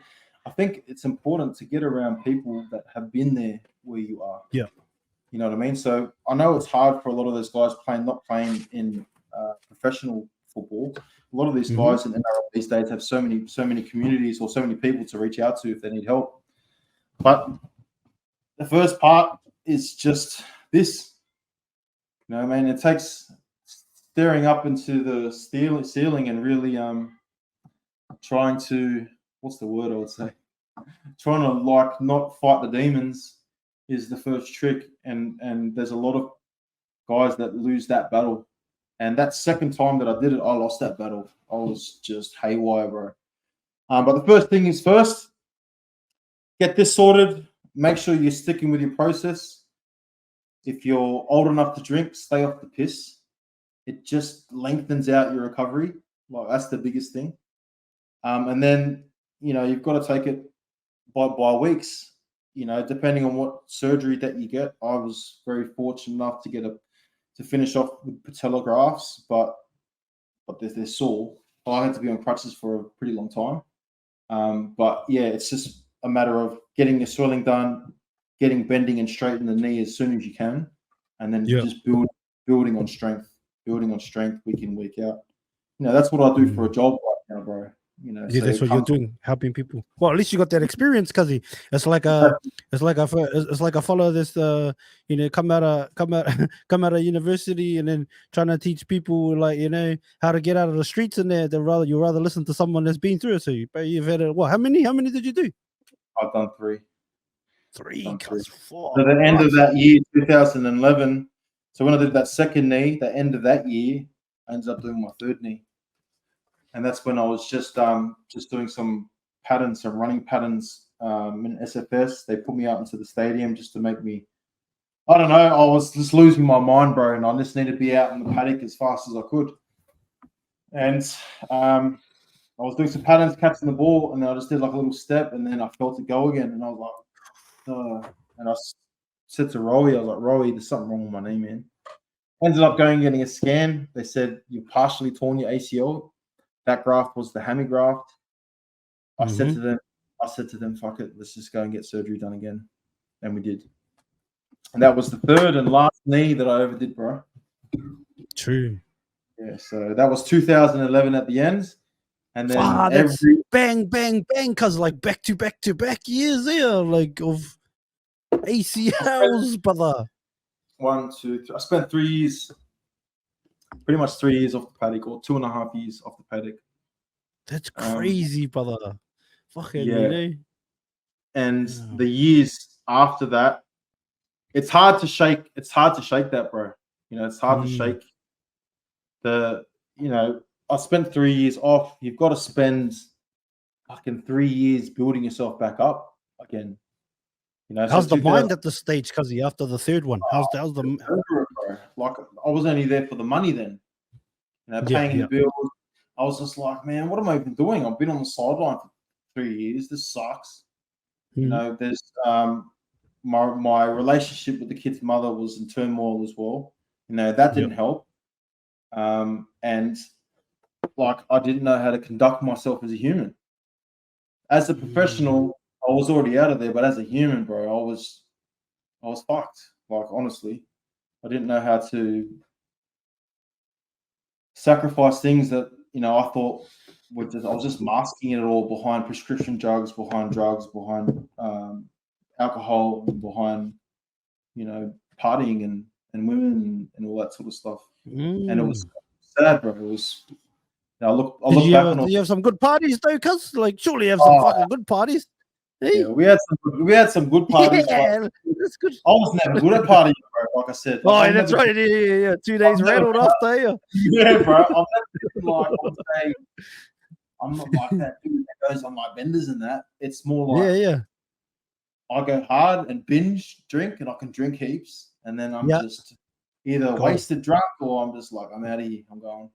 I think it's important to get around people that have been there where you are. Yeah. You know what I mean? So I know it's hard for a lot of those guys not playing in professional football. A lot of these guys in NRL these days have so many communities or so many people to reach out to if they need help. But the first part is just this. You know what I mean? It takes staring up into the ceiling and really trying to, what's the word I would say? Trying to like not fight the demons is the first trick. And there's a lot of guys that lose that battle. And that second time that I did it, I lost that battle. I was just haywire, bro. But the first thing is first, get this sorted. Make sure you're sticking with your process. If you're old enough to drink, stay off the piss. It just lengthens out your recovery. Like that's the biggest thing. And then, you've got to take it by weeks, depending on what surgery that you get. I was very fortunate enough to finish off with patella grafts, but they're sore. I had to be on crutches for a pretty long time. But yeah, it's just a matter of getting your swelling done, getting bending and straightening the knee as soon as you can, and then just building on strength week in, week out. That's what I do for a job right now, bro. Yeah, that's what you're doing, helping people. Well, at least you got that experience, cuzzy. It's like I follow this, come out of university and then trying to teach people how to get out of the streets and there. You rather listen to someone that's been through it. So you've had what? How many did you do? I've done three. Cuz So the end of that year, 2011. So when I did that second knee, the end of that year, I ended up doing my third knee. And that's when I was just doing some running patterns in SFS. They put me out into the stadium just to make me, I don't know, I was just losing my mind, bro, and I just needed to be out in the paddock as fast as I could. And I was doing some patterns, catching the ball, and then I just did like a little step, and then I felt it go again, and I was like, and I said to Rowie, I was like, Rowie, there's something wrong with my knee, man. Ended up going and getting a scan. They said, you've partially torn your ACL. That graft was the hammy graft. I said to them, fuck it, let's just go and get surgery done again. And we did. And that was the third and last knee that I ever did, bro. True. Yeah, so that was 2011 at the end. And then that's bang, bang, bang, cuz like back to back years there, like of ACLs, brother. 1, 2, 3. I spent 3 years, pretty much 3 years off the paddock, or 2.5 years off the paddock. That's crazy, brother. Fucking, yeah. And the years after that, it's hard to shake. It's hard to shake that, bro. It's hard to shake I spent 3 years off. You've got to spend fucking 3 years building yourself back up again. How's the mind at this stage, cuzzy, after the third one? How's the like I was only there for the money then. Paying the bills. I was just like, man, what am I even doing? I've been on the sideline for 3 years. This sucks. There's my relationship with the kid's mother was in turmoil as well. That didn't help. And like I didn't know how to conduct myself as a human. As a professional, I was already out of there, but as a human, bro, I was fucked. Like honestly, I didn't know how to sacrifice things that I thought I was just masking it all behind prescription drugs, behind alcohol, and behind partying and women and all that sort of stuff. And it was sad, bro. It was. I look back on. Did you have some good parties though? Cuz like surely you have some fucking good parties. Hey? Yeah, we had some good parties. Yeah, that's good. I was never good at partying, bro. Like I said. Like, that's right. Yeah. 2 days rattled off there. Yeah, bro. I'm not like that dude that goes on like benders and that. It's more like I go hard and binge drink, and I can drink heaps, and then I'm just either wasted drunk or I'm just like I'm out of here. I'm going.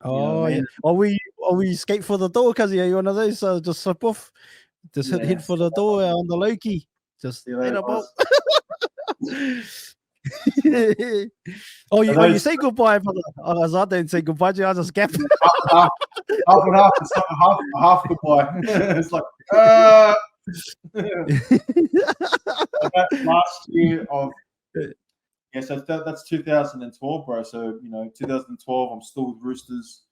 Oh what I yeah. mean? Or we skate for the door because you one of those just slip off. Just Yeah. hit for the door on the low key. Just See you hit later, a ball. guys. So You those say goodbye, brother. I don't say goodbye to you, I just gap. half, half and half. It's like half goodbye. It's like uh, that last year of so that's 2012, bro. So 2012, I'm still with Roosters,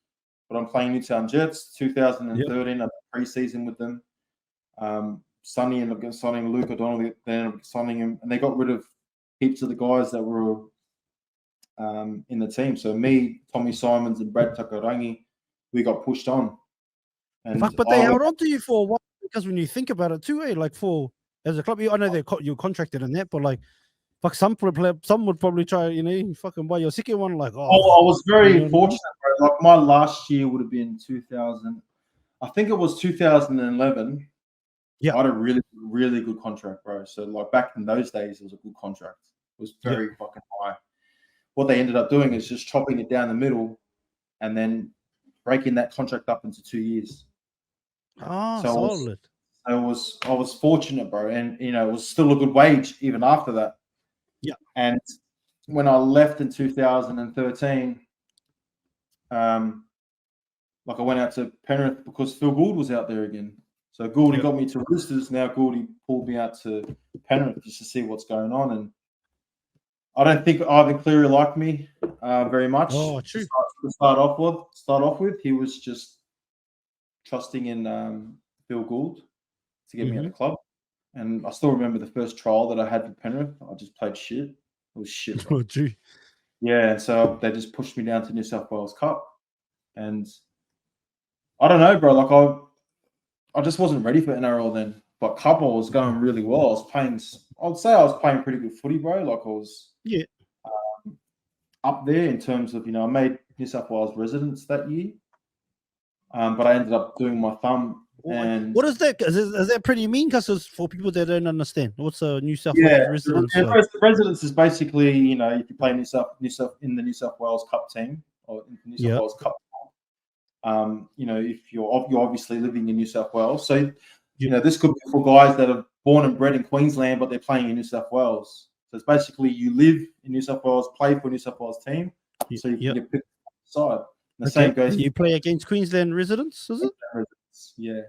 but I'm playing Newtown Jets. Yep. 2013, I'm pre-season with them. Sonny ended up signing Luke O'Donnell. They ended up signing him, and they got rid of heaps of the guys that were in the team. So me, Tommy Simons, and Brad Takarangi, we got pushed on. And Fuck, but they held on to you for a while because when you think about it too, like for as a club, I know you're contracted in that, but like fuck, some would probably try, fucking buy your second one. Like, I was very fortunate, I mean? bro. Like my last year would have been 2000. I think it was 2011. Yeah. I had a really, really good contract, bro. So like back in those days, it was a good contract. It was very fucking high. What they ended up doing is just chopping it down the middle and then breaking that contract up into 2 years. So solid. I was fortunate, bro, and it was still a good wage even after that. Yeah. And when I left in 2013, like I went out to Penrith because Phil Gould was out there again. So Gouldy got me to Roosters. Now Gouldy pulled me out to Penrith just to see what's going on. And I don't think Ivan Cleary liked me very much. Oh, true. To start off with, he was just trusting in Phil Gould to get me at the club. And I still remember the first trial that I had for Penrith. I just played shit. It was shit. Oh, gee. Yeah, and so they just pushed me down to New South Wales Cup. And I don't know, bro. Like I just wasn't ready for NRL then. But Cup I was going really well. I'd say I was playing pretty good footy, bro. Like I was up there in terms of, I made New South Wales residents that year. But I ended up doing my thumb. And what is that? Is that pretty mean? Because for people that don't understand, what's a New South Wales residence? The residence is basically, if you play in the New South Wales Cup team or in the New South Wales Cup, if you're obviously living in New South Wales. So, this could be for guys that are born and bred in Queensland, but they're playing in New South Wales. So it's basically you live in New South Wales, play for a New South Wales team, so you can get picked aside. The same goes. You play against Queensland residents, is it? Yeah.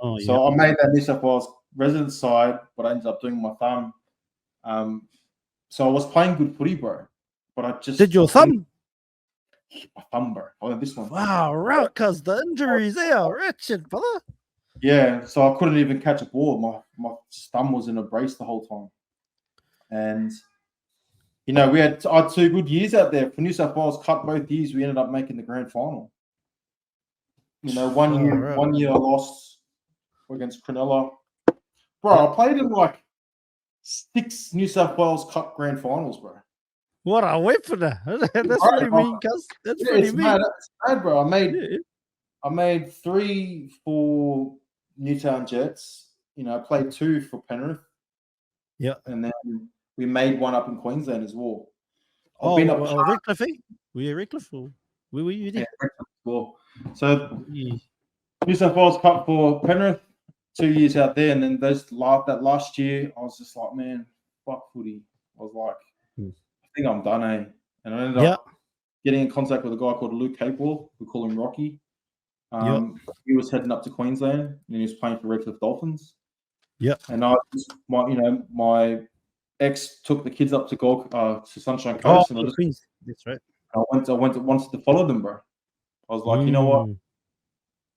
Oh, so I made that New South Wales resident side, but I ended up doing my thumb. So I was playing good footy, bro. But I just did your thumb? My thumb, bro. Oh, this one. Wow, right, because the injuries are wretched, brother. Yeah, so I couldn't even catch a ball. My thumb was in a brace the whole time. And I had 2 good years out there for New South Wales Cup. Both years we ended up making the grand final. One year I lost against Cronulla. Bro, I played in like 6 New South Wales Cup grand finals, bro. What a weapon! That's pretty mean, cuz. That's pretty mean. It's mad, bro. I made 3 for Newtown Jets. I played 2 for Penrith. Yeah. And then we made 1 up in Queensland as well. Redcliffe, eh? Were you Redcliffe or where were you there? Yeah, Redcliffe as well. So New South Wales Cup for Penrith, 2 years out there, and then that last year, I was just like, man, fuck footy. I was like, I think I'm done, eh? And I ended up getting in contact with a guy called Luke Capewell. We call him Rocky. He was heading up to Queensland, and he was playing for Redcliffe Dolphins. Yeah. And my ex took the kids up to Sunshine Coast. Oh, that's right. I wanted to follow them, bro. I was like, you know what?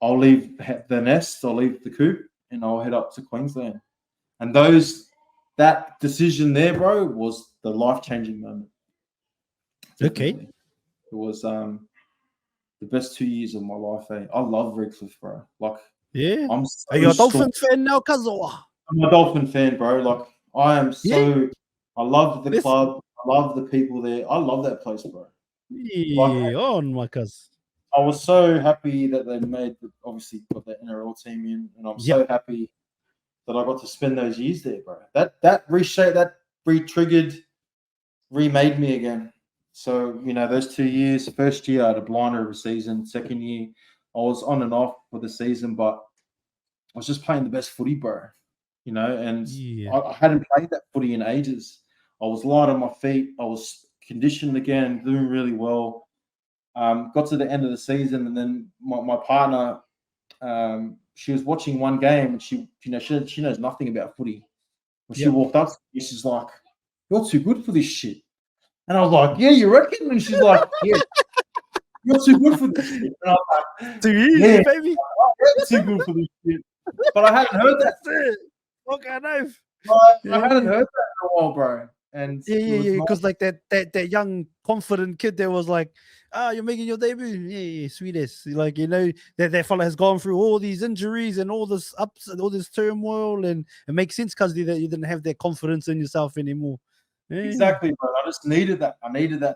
I'll leave the nest, I'll leave the coop, and I'll head up to Queensland. And that decision there, bro, was the life-changing moment. Definitely. Okay. It was the best 2 years of my life, eh? I love Redcliffe, bro. Like, are you a Dolphins fan now, Kazoa? I'm a Dolphin fan, bro. Like, I am so. I love the club. I love the people there. I love that place, bro. On my cuz. I was so happy that they obviously got the NRL team in, and I'm so happy that I got to spend those years there, bro. That re-triggered, remade me again. So, those 2 years, first year I had a blinder of a season, second year I was on and off for the season, but I was just playing the best footy, bro. And Yeah. I hadn't played that footy in ages. I was light on my feet. I was conditioned again, doing really well. Got to the end of the season, and then my partner, she was watching one game, and she knows nothing about footy. When she Yep. walked up to me, she's like, "You're too good for this shit." And I was like, "Yeah, you reckon?" And she's like, "Yeah, you're too good for this shit." And I was like, Too easy, "Yeah, baby. I'm too good for this shit." But I hadn't heard that. That's it. Okay, knife. I hadn't heard that in a while, bro. And Yeah, it yeah, was yeah. nice. Because like that young confident kid that was like, you're making your debut. Yeah, sweetest. Like, that fella has gone through all these injuries and all this ups and all this turmoil, and it makes sense because you didn't have that confidence in yourself anymore. Yeah. Exactly, bro. I just needed that. I needed that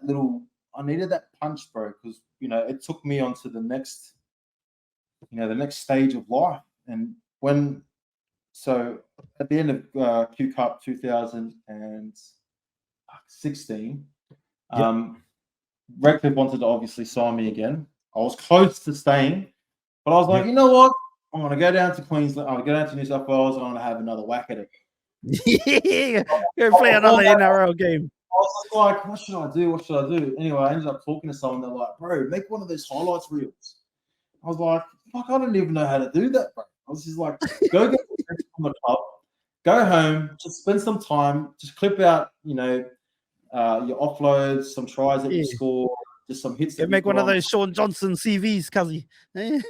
punch, bro, because it took me on to the next stage of life. And so at the end of Q Cup 2016, Redcliffe wanted to obviously sign me again. I was close to staying, but I was like, you know what? I'm going to go down to Queensland. I'll go down to New South Wales. I'm going to have another whack at it. Yeah, go play another NRL game. I was just like, what should I do? What should I do? Anyway, I ended up talking to someone. They're like, bro, make one of those highlights reels. I was like, fuck, I don't even know how to do that, bro. I was just like, go get the text from the club, go home, just spend some time, just clip out, your offloads, some tries that you score, just some hits. You make one of those Sean Johnson CVs, cuzzy. I ended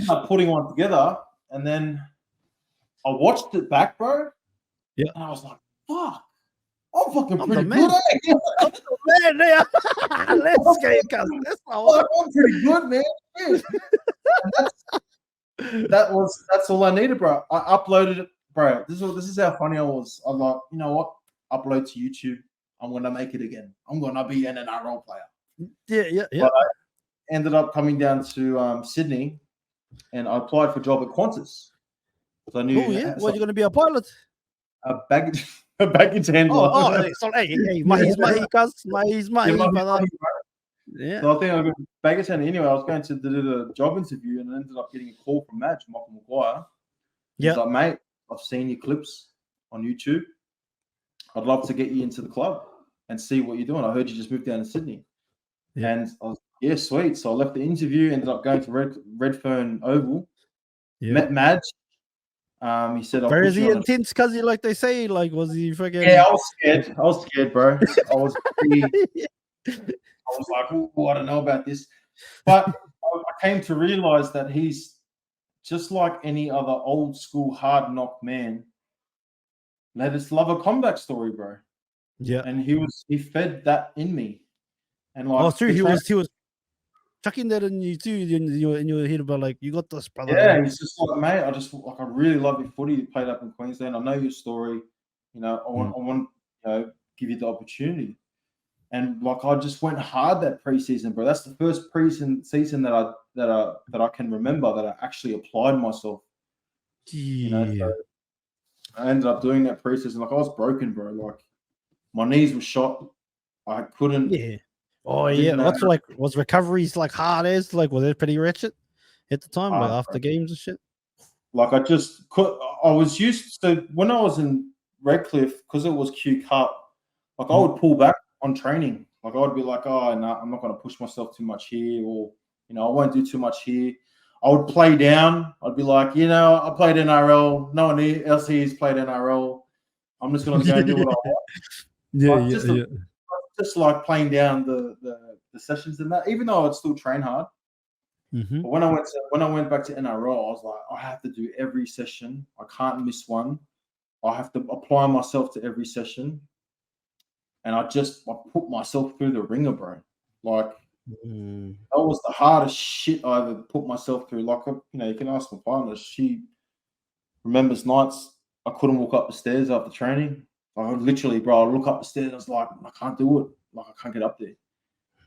up putting one together, and then I watched it back, bro. Yeah. And I was like, fuck. I'm fucking pretty good, man. I'm the man there. Let's get it, cuz. I'm pretty good, man. Yeah. That's all I needed, bro. I uploaded it, bro. This is how funny I was. I'm like, you know what? Upload to YouTube. I'm gonna make it again. I'm gonna be an NRL player. Yeah. But I ended up coming down to Sydney, and I applied for a job at Qantas. So I knew. Oh yeah. What, you gonna be a pilot? A baggage handler. So hey, mahi's cuz. Mahi's brother. Yeah. So I think I got baggage handler. Anyway, I was going to do the job interview, and I ended up getting a call from Madge, Michael Maguire. He's like, mate, I've seen your clips on YouTube. I'd love to get you into the club and see what you're doing. I heard you just moved down to Sydney. Yeah. And I was, yeah, sweet. So I left the interview, ended up going to Redfern Oval. Yeah. Met Madge. He said, "Where is he intense? Cuz he, like they say, like, was he fucking?" Yeah, I was scared, bro. I was like, I don't know about this, but I came to realize that he's just like any other old school hard knock man. Let us love a comeback story, bro. Yeah, and he fed that in me, and like, true. He was chucking that in you too, in your head about like, you got this, brother. Yeah, he's just like, mate, I really love your footy. You played up in Queensland. I know your story. I want give you the opportunity. And like, I just went hard that preseason, bro. That's the first season that I can remember that I actually applied myself. Yeah. So I ended up doing that preseason. Like, I was broken, bro. Like, my knees were shot. I couldn't. Yeah. Oh yeah. What's like, was recoveries like hard as like, was it pretty wretched at the time, like after games and shit? Like, I was used to, when I was in Redcliffe, because it was Q Cup, like, I would pull back on training. Like, I would be like, oh no, I'm not going to push myself too much here, or I won't do too much here. I would play down. I'd be like, I played NRL. No one else here's played NRL. I'm just going to go and do what I want. Just like playing down the sessions and that, even though I'd still train hard. Mm-hmm. But when I went back to NRL, I was like, I have to do every session. I can't miss one. I have to apply myself to every session. And I put myself through the ringer, bro. Like, that was the hardest shit I ever put myself through. Like, you can ask my partner. She remembers nights I couldn't walk up the stairs after training. Like, literally, bro, I look up the stairs. I was like, I can't do it. Like, I can't get up there.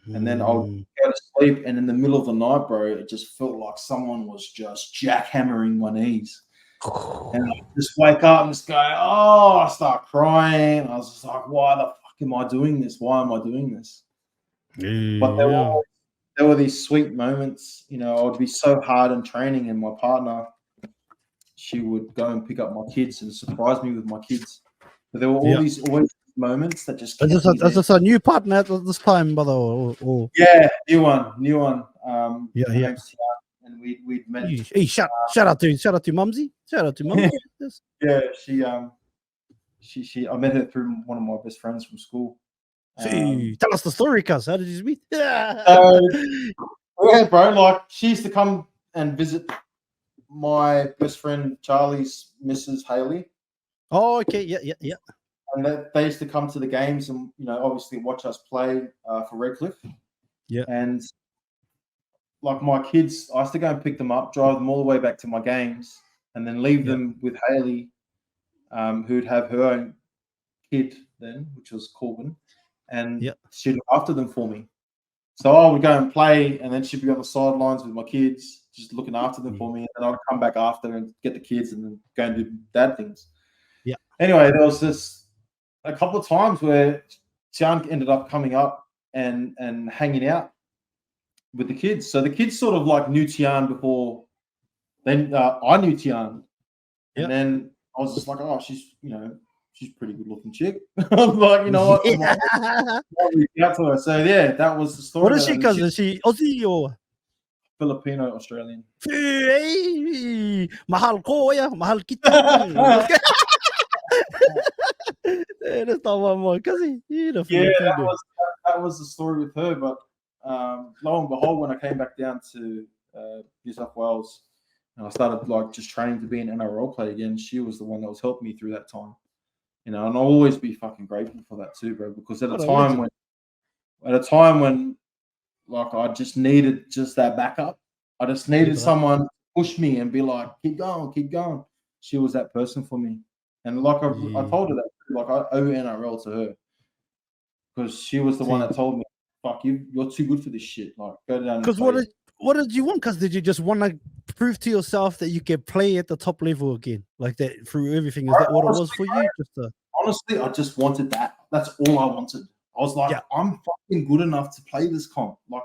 And then I'll go to sleep, and in the middle of the night, bro, it just felt like someone was just jackhammering my knees. And I just wake up and just go, I start crying. I was just like, why the fuck am I doing this? Why am I doing this? But Yeah. there were these sweet moments. You know, I would be so hard in training, and my partner, she would go and pick up my kids and surprise me with my kids. But there were always moments that just kept me Is there. this a new partner at this time, brother? Or Yeah, new one. yeah, Her yeah. name's Tian, and we'd met. Hey, shout out to Mumsy. Shout out to Mumsy. Yes. Yeah, she I met her through one of my best friends from school. Hey, tell us the story, cuz. How did you meet? So yeah, bro, like she used to come and visit my best friend Charlie's Mrs. Haley. Oh, okay. Yeah. And they used to come to the games and, you know, obviously watch us play for Redcliffe. Yeah. And like my kids, I used to go and pick them up, drive them all the way back to my games, and then leave them with Haley, who'd have her own kid then, which was Corbin, and she'd look after them for me. So I would go and play, and then she'd be on the sidelines with my kids, just looking after them for me. And I'd come back after and get the kids and then go and do dad things. Yeah. Anyway, there was a couple of times where Tian ended up coming up and hanging out with the kids. So the kids sort of like knew Tian before then I knew Tian. And then I was just like, oh, she's a pretty good looking chick. I'm like, you know what? I'll reach out to her. So yeah, that was the story. What is she, cuz? Is she Aussie or Filipino Australian? Hey, mahal ko ya, mahal kita. That's not one more, cuz that was the story with her. But lo and behold, when I came back down to New South Wales and I started like just training to be an NRL player again, she was the one that was helping me through that time. You know, and I'll always be fucking grateful for that too, bro. Because at a time when like I just needed just that backup, I just needed someone to push me and be like, keep going. She was that person for me. And like I told her that, like I owe NRL to her. Because she was the one that told me, fuck you, you're too good for this shit. Like go down. Because what did you want? Because did you just want to prove to yourself that you can play at the top level again, like that through everything? Is that what it was for you? Honestly, I just wanted that. That's all I wanted. I was like, I'm fucking good enough to play this comp. Like,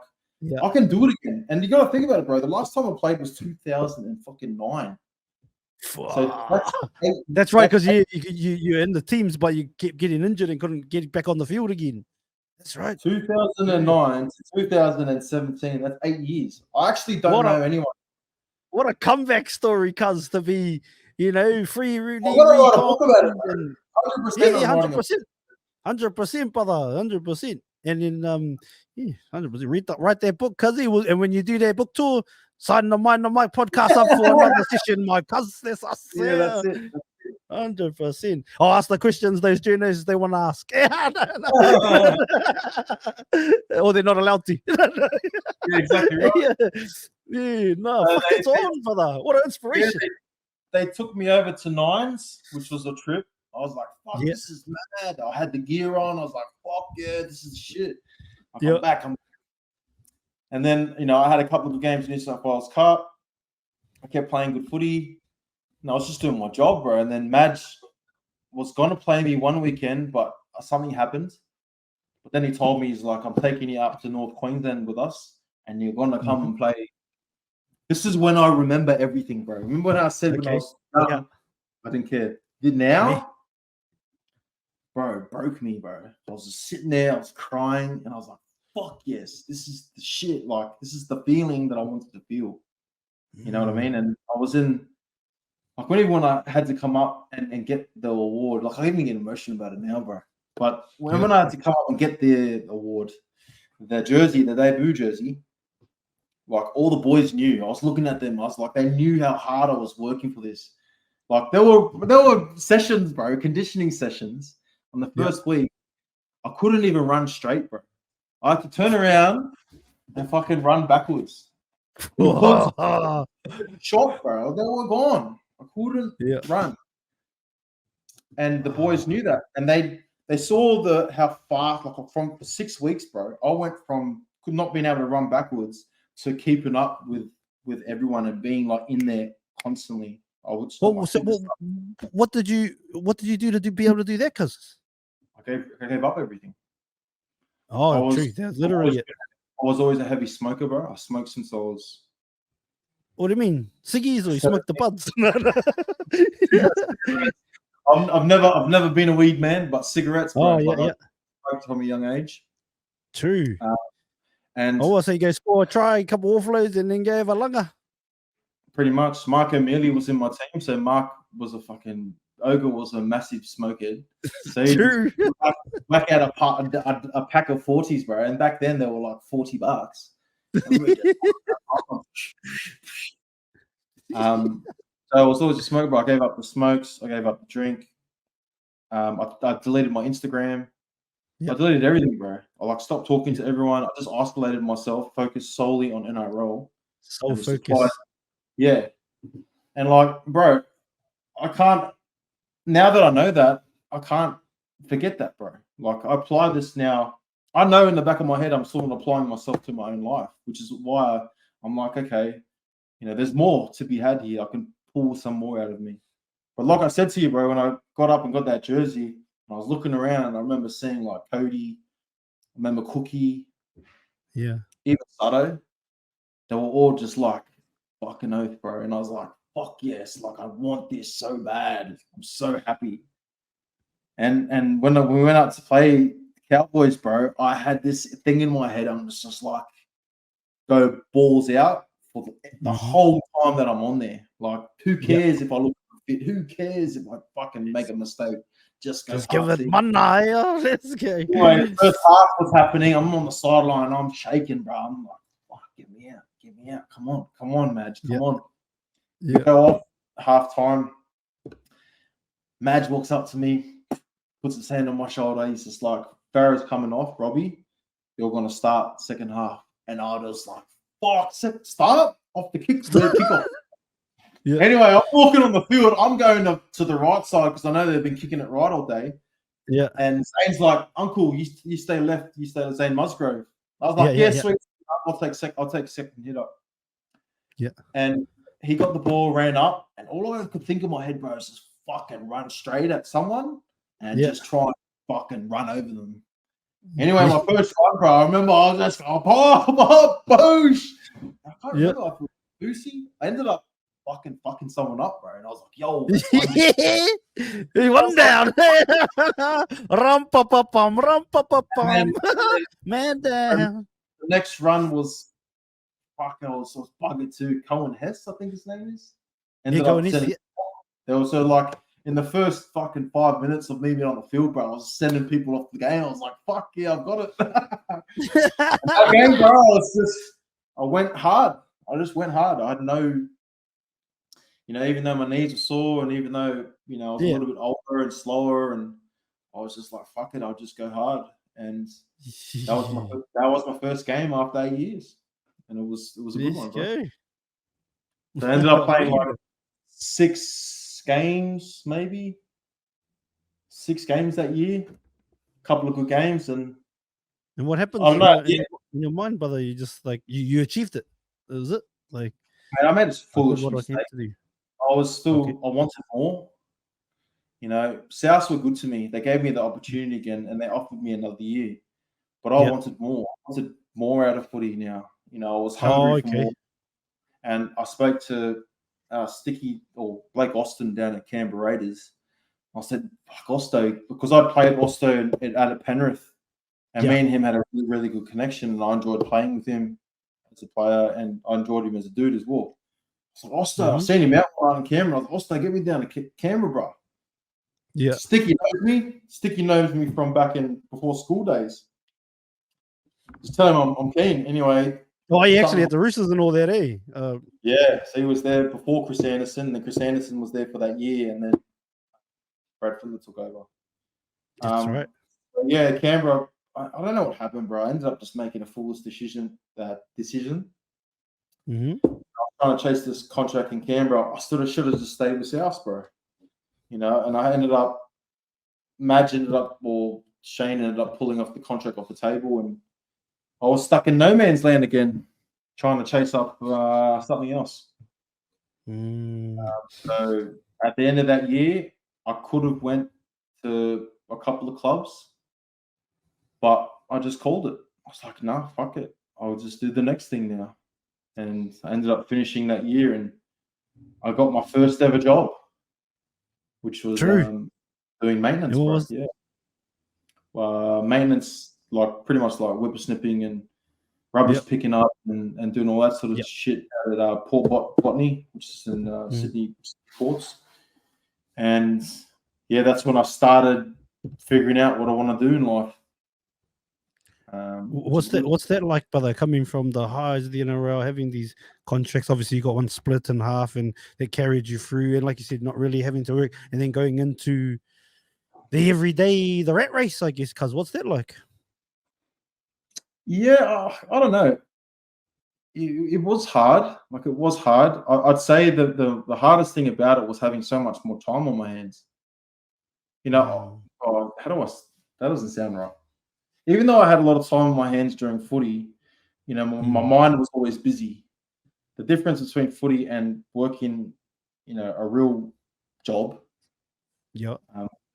I can do it again. And you got to think about it, bro. The last time I played was 2009. So that's right, because you're in the teams, but you kept getting injured and couldn't get back on the field again. That's right. 2009 to 2017. That's 8 years. I actually don't know anyone. What a comeback story, cuz, to be, free Rooney. 100%. 100%, brother. 100%. And then 100%. Write that book, cuz. And when you do that book tour, sign the Mind the Mic podcast up for another session, my cuz. That's us. Yeah, that's it. 100%. I'll ask the questions those journalists they want to ask. Or they're not allowed to. Yeah, exactly right. It's on, brother. What an inspiration. They took me over to Nines, which was a trip. I was like, fuck, this is mad. I had the gear on. I was like, fuck yeah, this is shit. I'm back. And then, I had a couple of games in New South Wales Cup. I kept playing good footy. And I was just doing my job, bro. And then Madge was going to play me one weekend, but something happened. But then he told me, he's like, I'm taking you up to North Queensland with us, and you're going to come and play. This is when I remember everything, bro. Remember when I said when I was young, I didn't care. Now, bro, it broke me, bro. I was just sitting there, I was crying, and I was like, fuck yes, this is the shit. Like, this is the feeling that I wanted to feel. You know what I mean? And I was in, like, when I had to come up and get the award, like, I even get emotional about it now, bro. But when I had to come up and get the award, the jersey, the debut jersey, like, all the boys knew. I was looking at them. I was like, they knew how hard I was working for this. Like, there were sessions, bro, conditioning sessions on the first week. I couldn't even run straight, bro. I had to turn around and fucking run backwards. Shot, bro. They were gone. I couldn't run. And the boys knew that. And they saw how fast, like, from 6 weeks, bro, I went from not being able to run backwards to keeping up with everyone and being like in there constantly. I would what did you do to be able to do that? Cause I gave up everything. Oh, true. That's literally it. I was always a heavy smoker, bro. I smoked since I was. What do you mean? Ciggies or you smoke the buds? I've never been a weed man, but cigarettes, bro. Oh, yeah, I smoked from a young age. True. And So you go try a couple offloads and then go have a lunga. pretty much, Mark O'Mealy was in my team, so Mark was a fucking ogre, was a massive smoker. So he whack out a pack of 40s, bro. And back then they were like $40. So I was always a smoker, but I gave up the smokes, I gave up the drink. I deleted my Instagram. Yep. I deleted everything, bro. I stopped talking to everyone. I just isolated myself, focused solely on NRL. So focused. Yeah. And bro, I can't, now that I know that, I can't forget that, bro. I apply this now. I know in the back of my head I'm sort of applying myself to my own life, which is why I'm like, okay, there's more to be had here. I can pull some more out of me. But like I said to you, bro, when I got up and got that jersey, I was looking around and I remember seeing Cody, I remember Cookie, yeah, even Sato. They were all just fucking oath, bro. And I was like, fuck yes, I want this so bad. I'm so happy. And when we went out to play Cowboys, bro, I had this thing in my head. I'm just go balls out for the whole time that I'm on there. Who cares if I look fit? Who cares if I fucking make a mistake? Just give it money. Let's go. Anyway, the first half was happening. I'm on the sideline. I'm shaking, bro. I'm like, fuck, get me out. Come on, Madge. Come on. Yeah. Go off half time. Madge walks up to me, puts his hand on my shoulder. He's just like, Farrah's coming off, Robbie. You're going to start second half. And I was like, fuck, start off the kickoff. Yeah. Anyway, I'm walking on the field. I'm going to the right side because I know they've been kicking it right all day. Yeah. And Zane's like, Uncle, you stay left. You stay Zane Musgrove. I was like, sweet. I'll take second hit up. Yeah. And he got the ball, ran up, and all I could think in my head, bro, is just fucking run straight at someone and just try and fucking run over them. Anyway, my first run, bro, I remember I was just boosh. I can't remember. I feel boosy. I ended up fucking someone up, bro. And I was like, yo. He won down. Rum-pa-pa-pum. Man down. The next run was I was buggered too. Cohen Hess, I think his name is. Ended up sending. There was in the first fucking 5 minutes of me being on the field, bro, I was sending people off the game. I was like, fuck yeah, I've got it. That game, bro, I went hard. I just went hard. I had no, even though my knees were sore and even though, I was a little bit older and slower, and I was just like, fuck it, I'll just go hard. And that was my first game after 8 years. And it was a good one, bro. So I ended up playing 6 games, maybe 6 games that year. A couple of good games, and what happened in your mind, brother? You just you achieved it. Was it I made a foolish mistake. I wanted more. South were good to me. They gave me the opportunity again, and they offered me another year. But I wanted more. I wanted more out of footy now. I was hungry for more. And I spoke to Sticky or Blake Austin down at Canberra Raiders. I said, fuck Osto, because I played Osto at Penrith, and me and him had a really, really good connection, and I enjoyed playing with him as a player, and I enjoyed him as a dude as well. I was like, Osto, I've seen him out on camera. I was like, Osto, get me down to Canberra, bro. Yeah. Sticky knows me. Sticky knows me from back in before school days. Just tell him I'm keen. Anyway. Oh, he actually had the Roosters and all that, eh? Yeah, so he was there before Chris Anderson. Then Chris Anderson was there for that year, and then Brad Fuller took over. That's right. Yeah, Canberra. I don't know what happened, bro. I ended up just making a foolish decision. Mm-hmm. I was trying to chase this contract in Canberra. I should have just stayed with South, bro. And I ended up, Shane ended up pulling off the contract off the table, and I was stuck in no man's land again, trying to chase up something else. So at the end of that year, I could have went to a couple of clubs, but I just called it. I was like, nah, fuck it. I'll just do the next thing now. And I ended up finishing that year, and I got my first ever job, which was True. doing maintenance, It bro. was. Yeah. Maintenance, like pretty much like whippersnipping and rubbish Yep. picking up and doing all that sort of Yep. shit out at Port Botany, which is in Sydney ports. And yeah, that's when I started figuring out what I want to do in life. What's that like, brother? Coming from the highs of the NRL, having these contracts. Obviously, you got one split in half, and they carried you through. And like you said, not really having to work, and then going into the everyday, the rat race, I guess. Cause what's that like? Yeah, I don't know. It was hard. Like, it was hard. I'd say that the hardest thing about it was having so much more time on my hands. You know, how do I? That doesn't sound right. Even though I had a lot of time on my hands during footy, you know, my mind was always busy. The difference between footy and working, you know, a real job, Yeah.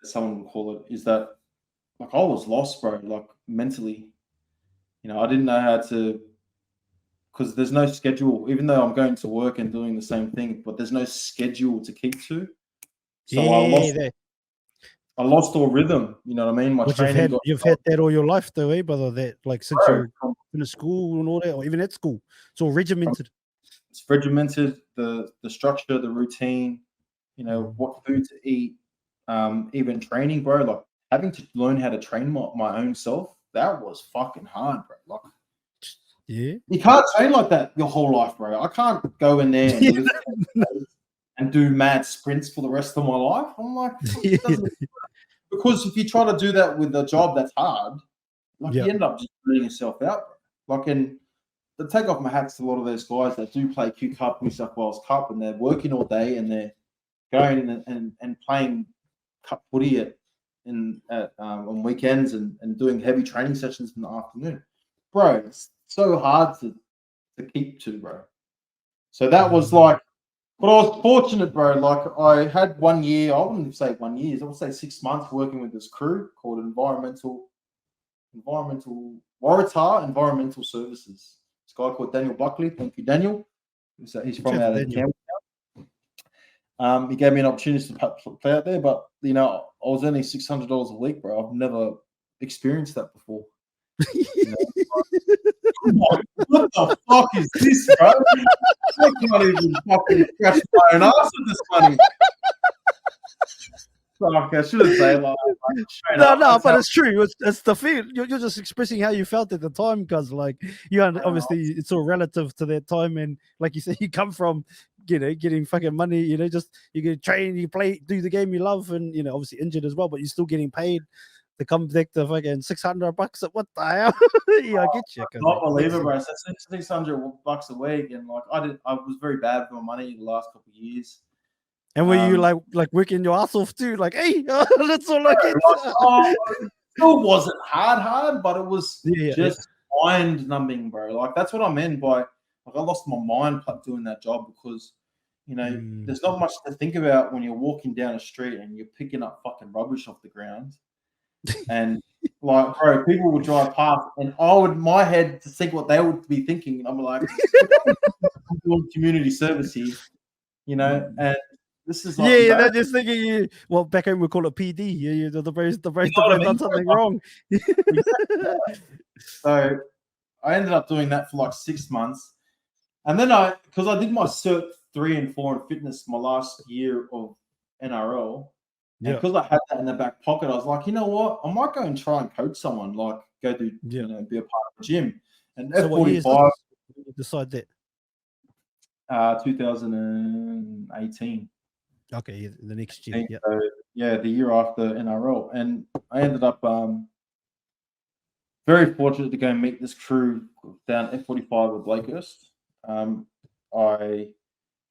as someone would call it, is that like I was lost, bro. Like mentally, you know, I didn't know how to, because there's no schedule. Even though I'm going to work and doing the same thing, but there's no schedule to keep to. So I lost all rhythm. You know what I mean? My But training you've had that all your life, though, eh, brother? That like since bro, you're in school and all that, or even at school, it's all regimented. it's regimented. The structure, the routine. You know what food to eat. Even training, bro. Like having to learn how to train my own self. That was fucking hard, bro. Like, Yeah. you can't train like that your whole life, bro. I can't go in there and lift and do mad sprints for the rest of my life. I'm like, it doesn't, because if you try to do that with a job that's hard, like you end up just burning yourself out, bro. Like, and to take off my hats to a lot of those guys that do play Q Cup, New South Wales Cup, and they're working all day and they're going and playing cup footy on weekends and doing heavy training sessions in the afternoon, bro. It's so hard to keep to, bro. So that was like, but I was fortunate, bro. Like I had 1 year, I wouldn't say 1 year, I would say 6 months working with this crew called Environmental Waratah Environmental Services. This guy called Daniel Buckley. Thank you, Daniel. He's from out of Canberra. He gave me an opportunity to play out there, but you know, I was earning $600 a week, bro. I've never experienced that before. You know? What the fuck is this, bro? I can't even fucking scratch my own ass with this money. Fuck, I shouldn't say like no, but it's true. It's the feel. You're just expressing how you felt at the time, because like obviously it's all relative to that time, and like you said, you come from getting fucking money. You know, just you get train, you play, do the game you love, and obviously injured as well, but you're still getting paid to come back to fucking $600. What the hell? Yeah, I get you. Not believe it, bro. So $600 a week, and like I was very bad with my money the last couple of years. And were you like working your ass off too? Like, hey, that's all I get. It still wasn't hard, but it was just mind numbing, bro. Like that's what I meant by like I lost my mind doing that job, because there's not much to think about when you're walking down a street and you're picking up fucking rubbish off the ground. And like, bro, people would drive past, and I would my head to think what they would be thinking. And I'm like, I'm doing community service here, and this is like they're just thinking well, back home we call it PD. Yeah, the bro's done something wrong. So I ended up doing that for like 6 months, and then because I did my Cert 3 and 4 in fitness my last year of NRL. And because I had that in the back pocket, I was like, you know what? I might go and try and coach someone, like go do, be a part of the gym. And so F45, decide that 2018. Okay, the next year. So, the year after NRL. And I ended up very fortunate to go and meet this crew down F45 with Blakehurst. I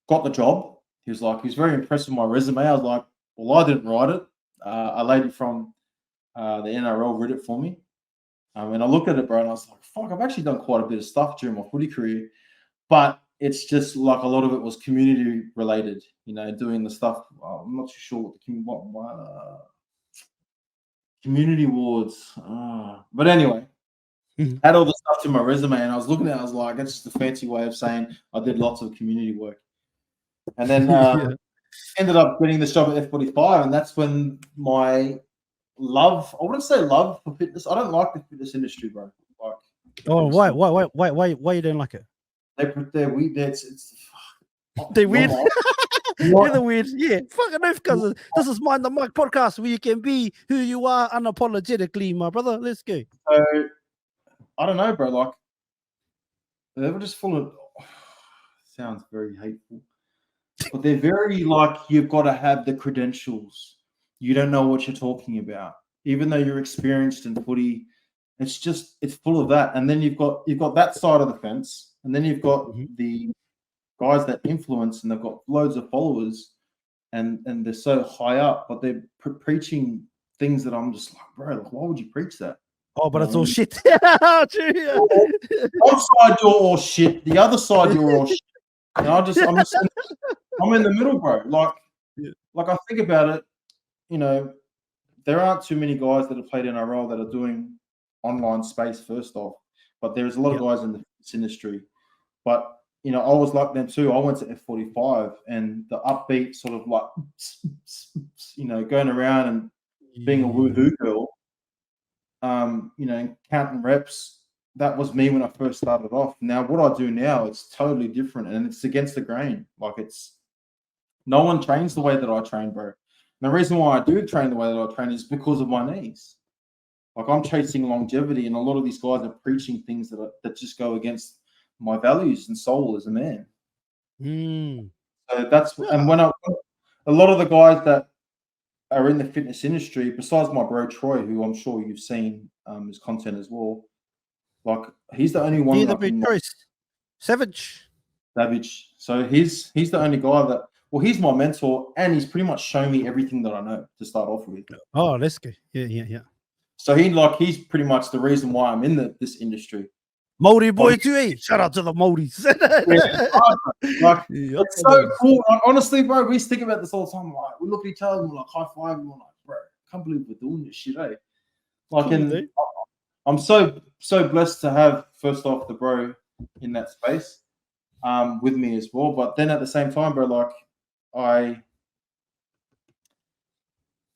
got the job. He was very impressed with my resume. I was like, well, I didn't write it. A lady from the NRL read it for me. And I looked at it, bro, and I was like, fuck, I've actually done quite a bit of stuff during my footy career. But it's just like a lot of it was community related, doing the stuff. I'm not too sure what the community awards. But anyway, Had all the stuff to my resume, and I was looking at it, I was like, that's just a fancy way of saying I did lots of community work. And then ended up getting this job at F45, and that's when my love, I wouldn't say love for fitness. I don't like the fitness industry, bro. Like, why you don't like it? They're weird. They're weird. You're the weird. Yeah, fucking oath, cousin. This is Mind the Mic podcast where you can be who you are unapologetically, my brother. Let's go. So I don't know, bro. Like, they were just full of. Sounds very hateful, but they're very like, you've got to have the credentials. You don't know what you're talking about, even though you're experienced in footy. It's full of that, and then you've got that side of the fence, and then you've got the guys that influence, and they've got loads of followers, and they're so high up, but they're preaching things that I'm just like, bro, like, why would you preach that? Oh, but it's all shit. One side you're all shit, the other side you're all shit. And I'm in the middle, bro. Like I think about it, you know, there aren't too many guys that have played NRL that are doing online space first off, but there's a lot of guys in this industry. But you know, I was like them too. I went to F45, and the upbeat sort of like, you know, going around and being a woohoo girl, you know, counting reps. That was me when I first started off. Now, what I do now, it's totally different, and it's against the grain. Like, no one trains the way that I train, bro. And the reason why I do train the way that I train is because of my knees. Like, I'm chasing longevity, and a lot of these guys are preaching things that just go against my values and soul as a man. So that's and when a lot of the guys that are in the fitness industry, besides my bro Troy, who I'm sure you've seen his content as well, like, he's the only one. Yeah, the Savage. So he's the only guy that, well, he's my mentor, and he's pretty much shown me everything that I know to start off with. Oh, let's go. Yeah. So he's pretty much the reason why I'm in this industry. Moldy boy too, eh? Shout out to the Moldies. It's so cool. Honestly, bro, we think about this all the time. Like, we look at each other and we're like, high five, and we're like, bro, I can't believe we're doing this shit, eh? Like, cool, I'm so blessed to have, first off, the bro in that space with me as well. But then at the same time, bro, like,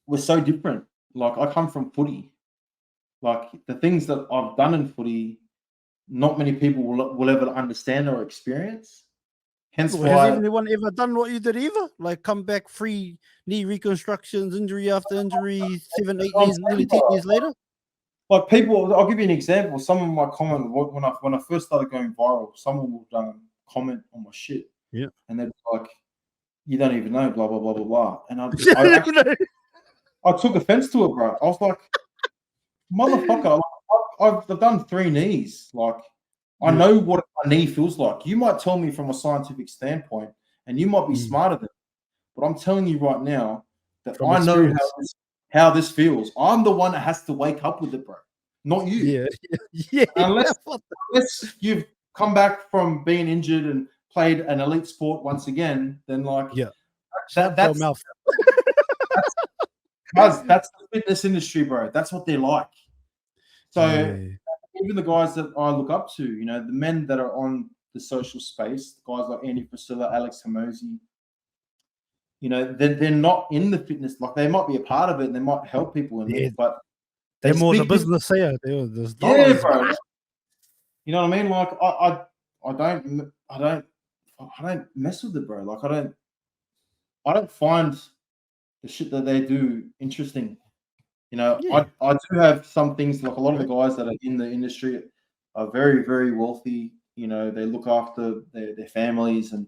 we're so different. Like, I come from footy. Like, the things that I've done in footy, not many people will ever understand or experience. Hence why. Has anyone ever done what you did either? Like, come back free knee reconstructions, injury after injury, 7, 8 years, nearly 10 years later? Like, people, I'll give you an example. Someone might comment when I first started going viral. Someone will comment on my shit. Yeah. And they'd be like, you don't even know, blah, blah, blah, blah, blah. And I took offense to it, bro. I was like, motherfucker, I've done 3 knees. Like, I know what a knee feels like. You might tell me from a scientific standpoint, and you might be smarter than me, but I'm telling you right now that I know how this feels. I'm the one that has to wake up with it, bro, not you. Yeah. Unless you've come back from being injured and played an elite sport once again, then that's the fitness industry, bro. That's what they're like. So even the guys that I look up to, you know, the men that are on the social space, guys like Andy Priscilla, Alex Hamosi, you know, they're not in the fitness. Like, they might be a part of it and they might help people in it, but they're more the business here. Bro. You know what I mean? Like, I don't mess with it, bro. Like, I don't find the shit that they do interesting. You know, I do have some things, like a lot of the guys that are in the industry are very, very wealthy. You know, they look after their families, and,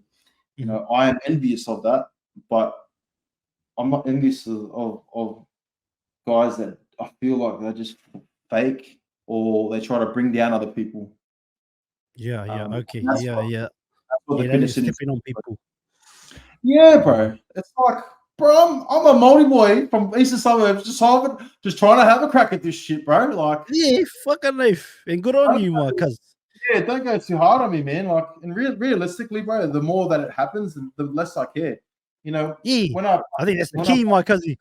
you know, I am envious of that, but I'm not envious of guys that I feel like they're just fake, or they try to bring down other people. Okay. That's what They're stepping on people. Yeah, bro. It's like, bro, I'm a Māori boy from Eastern Suburbs, just trying to have a crack at this shit, bro. Like, yeah, fucking knife, and good on you, my cousin. Yeah, don't go too hard on me, man. Like, and realistically, bro, the more that it happens, the less I care. You know, I think that's the key, my cousin.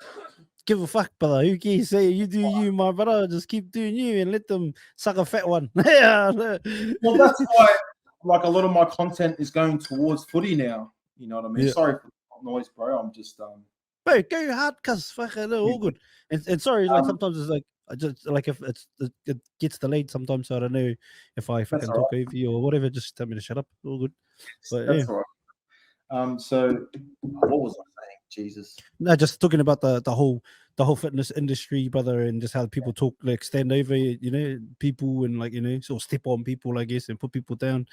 give a fuck, brother. Who cares? Say you do you, my brother. Just keep doing you and let them suck a fat one. Yeah. Well, that's why, like, a lot of my content is going towards footy now. You know what I mean? Yeah. Sorry for the noise, bro. I'm just Bro, go hard, cuz fucking all good. And sorry, like sometimes it's like I just like if it gets delayed sometimes, so I don't know if I that's fucking all talk right. over you or whatever. Just tell me to shut up. All good. But yeah, That's all right. So what was I saying? Jesus. no, just talking about the whole fitness industry, brother, and just how people talk, like stand over, people and like sort of step on people, I guess, and put people down,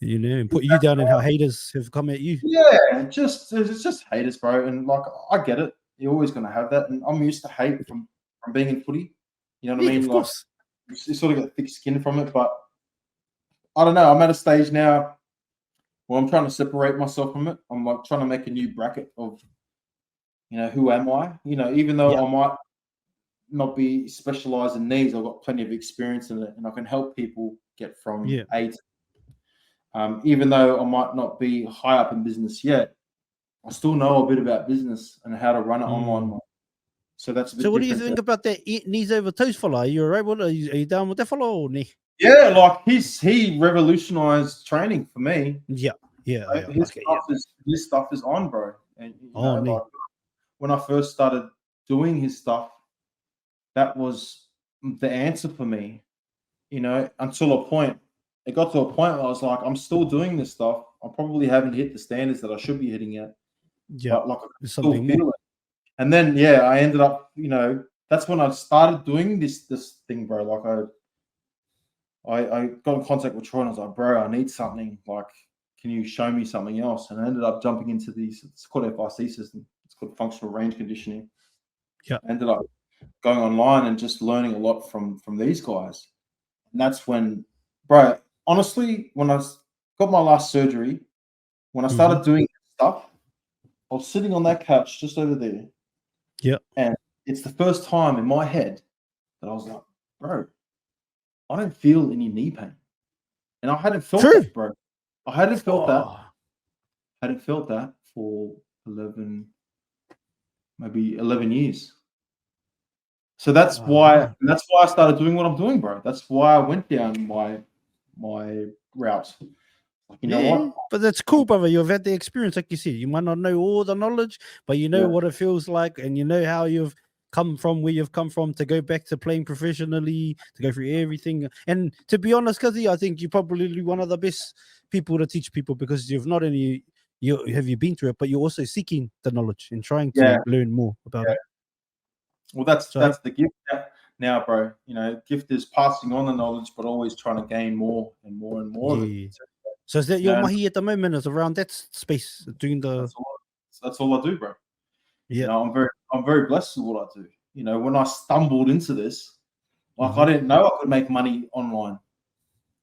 and put you That's down, and how right. haters have come at you. Yeah, it's just haters, bro. And like I get it. You're always gonna have that. And I'm used to hate from being in footy. You know what I Yeah, mean? of Like course. you sort of get thick skin from it. But I don't know. I'm at a stage now where I'm trying to separate myself from it. I'm like trying to make a new bracket of, who am I? Even Yeah, though I might not be specialized in needs, I've got plenty of experience in it, and I can help people get from yeah. A to. Even though I might not be high up in business yet, I still know a bit about business and how to run it Mm. online. So that's a So bit what do you different. think about that knees over toes fella? Are you alright? What are you down with that fella or nah? Yeah, like he revolutionized training for me. Yeah, yeah, Right? yeah. Okay, yeah. His stuff is on, bro. And Oh, nah. like when I first started doing his stuff, that was the answer for me. Until a point. It got to a point where I was like, I'm still doing this stuff. I probably haven't hit the standards that I should be hitting at, Yeah, but like I can there's still something more. feel it. And then yeah, I ended up, that's when I started doing this thing, bro. Like I got in contact with Troy and I was like, bro, I need something. Like, can you show me something else? And I ended up jumping into these. It's called FRC system. It's called functional range conditioning. Yeah. I ended up going online and just learning a lot from these guys. And that's when, bro, honestly, when I got my last surgery, when I Mm-hmm. started doing stuff, I was sitting on that couch just over there. Yeah. And it's the first time in my head that I was like, bro, I don't feel any knee pain. And I hadn't felt True. that, bro. I hadn't felt that. Oh, Hadn't felt that for 11 years. So that's oh why man. I started doing what I'm doing, bro. That's why I went down my route. Like, you know Yeah, what? but that's cool, brother. You've had the experience, like you said. You might not know all the knowledge, but you know Yeah. what it feels like, and you know how you've come from, where you've come from, to go back to playing professionally, to go through everything. And to be honest, Kazi, I think you're probably one of the best people to teach people, because you've not only you been through it, but you're also seeking the knowledge and trying Yeah. to learn more about Yeah. it. Well, that's So the gift now, bro. Gift is passing on the knowledge, but always trying to gain more and more and more of it. yeah. So is that You your know, mahi at the moment? Is around that space doing the that's all. That's all I do, bro. yeah. I'm very blessed with what I do. When I stumbled into this, like Mm-hmm. I didn't know I could make money online.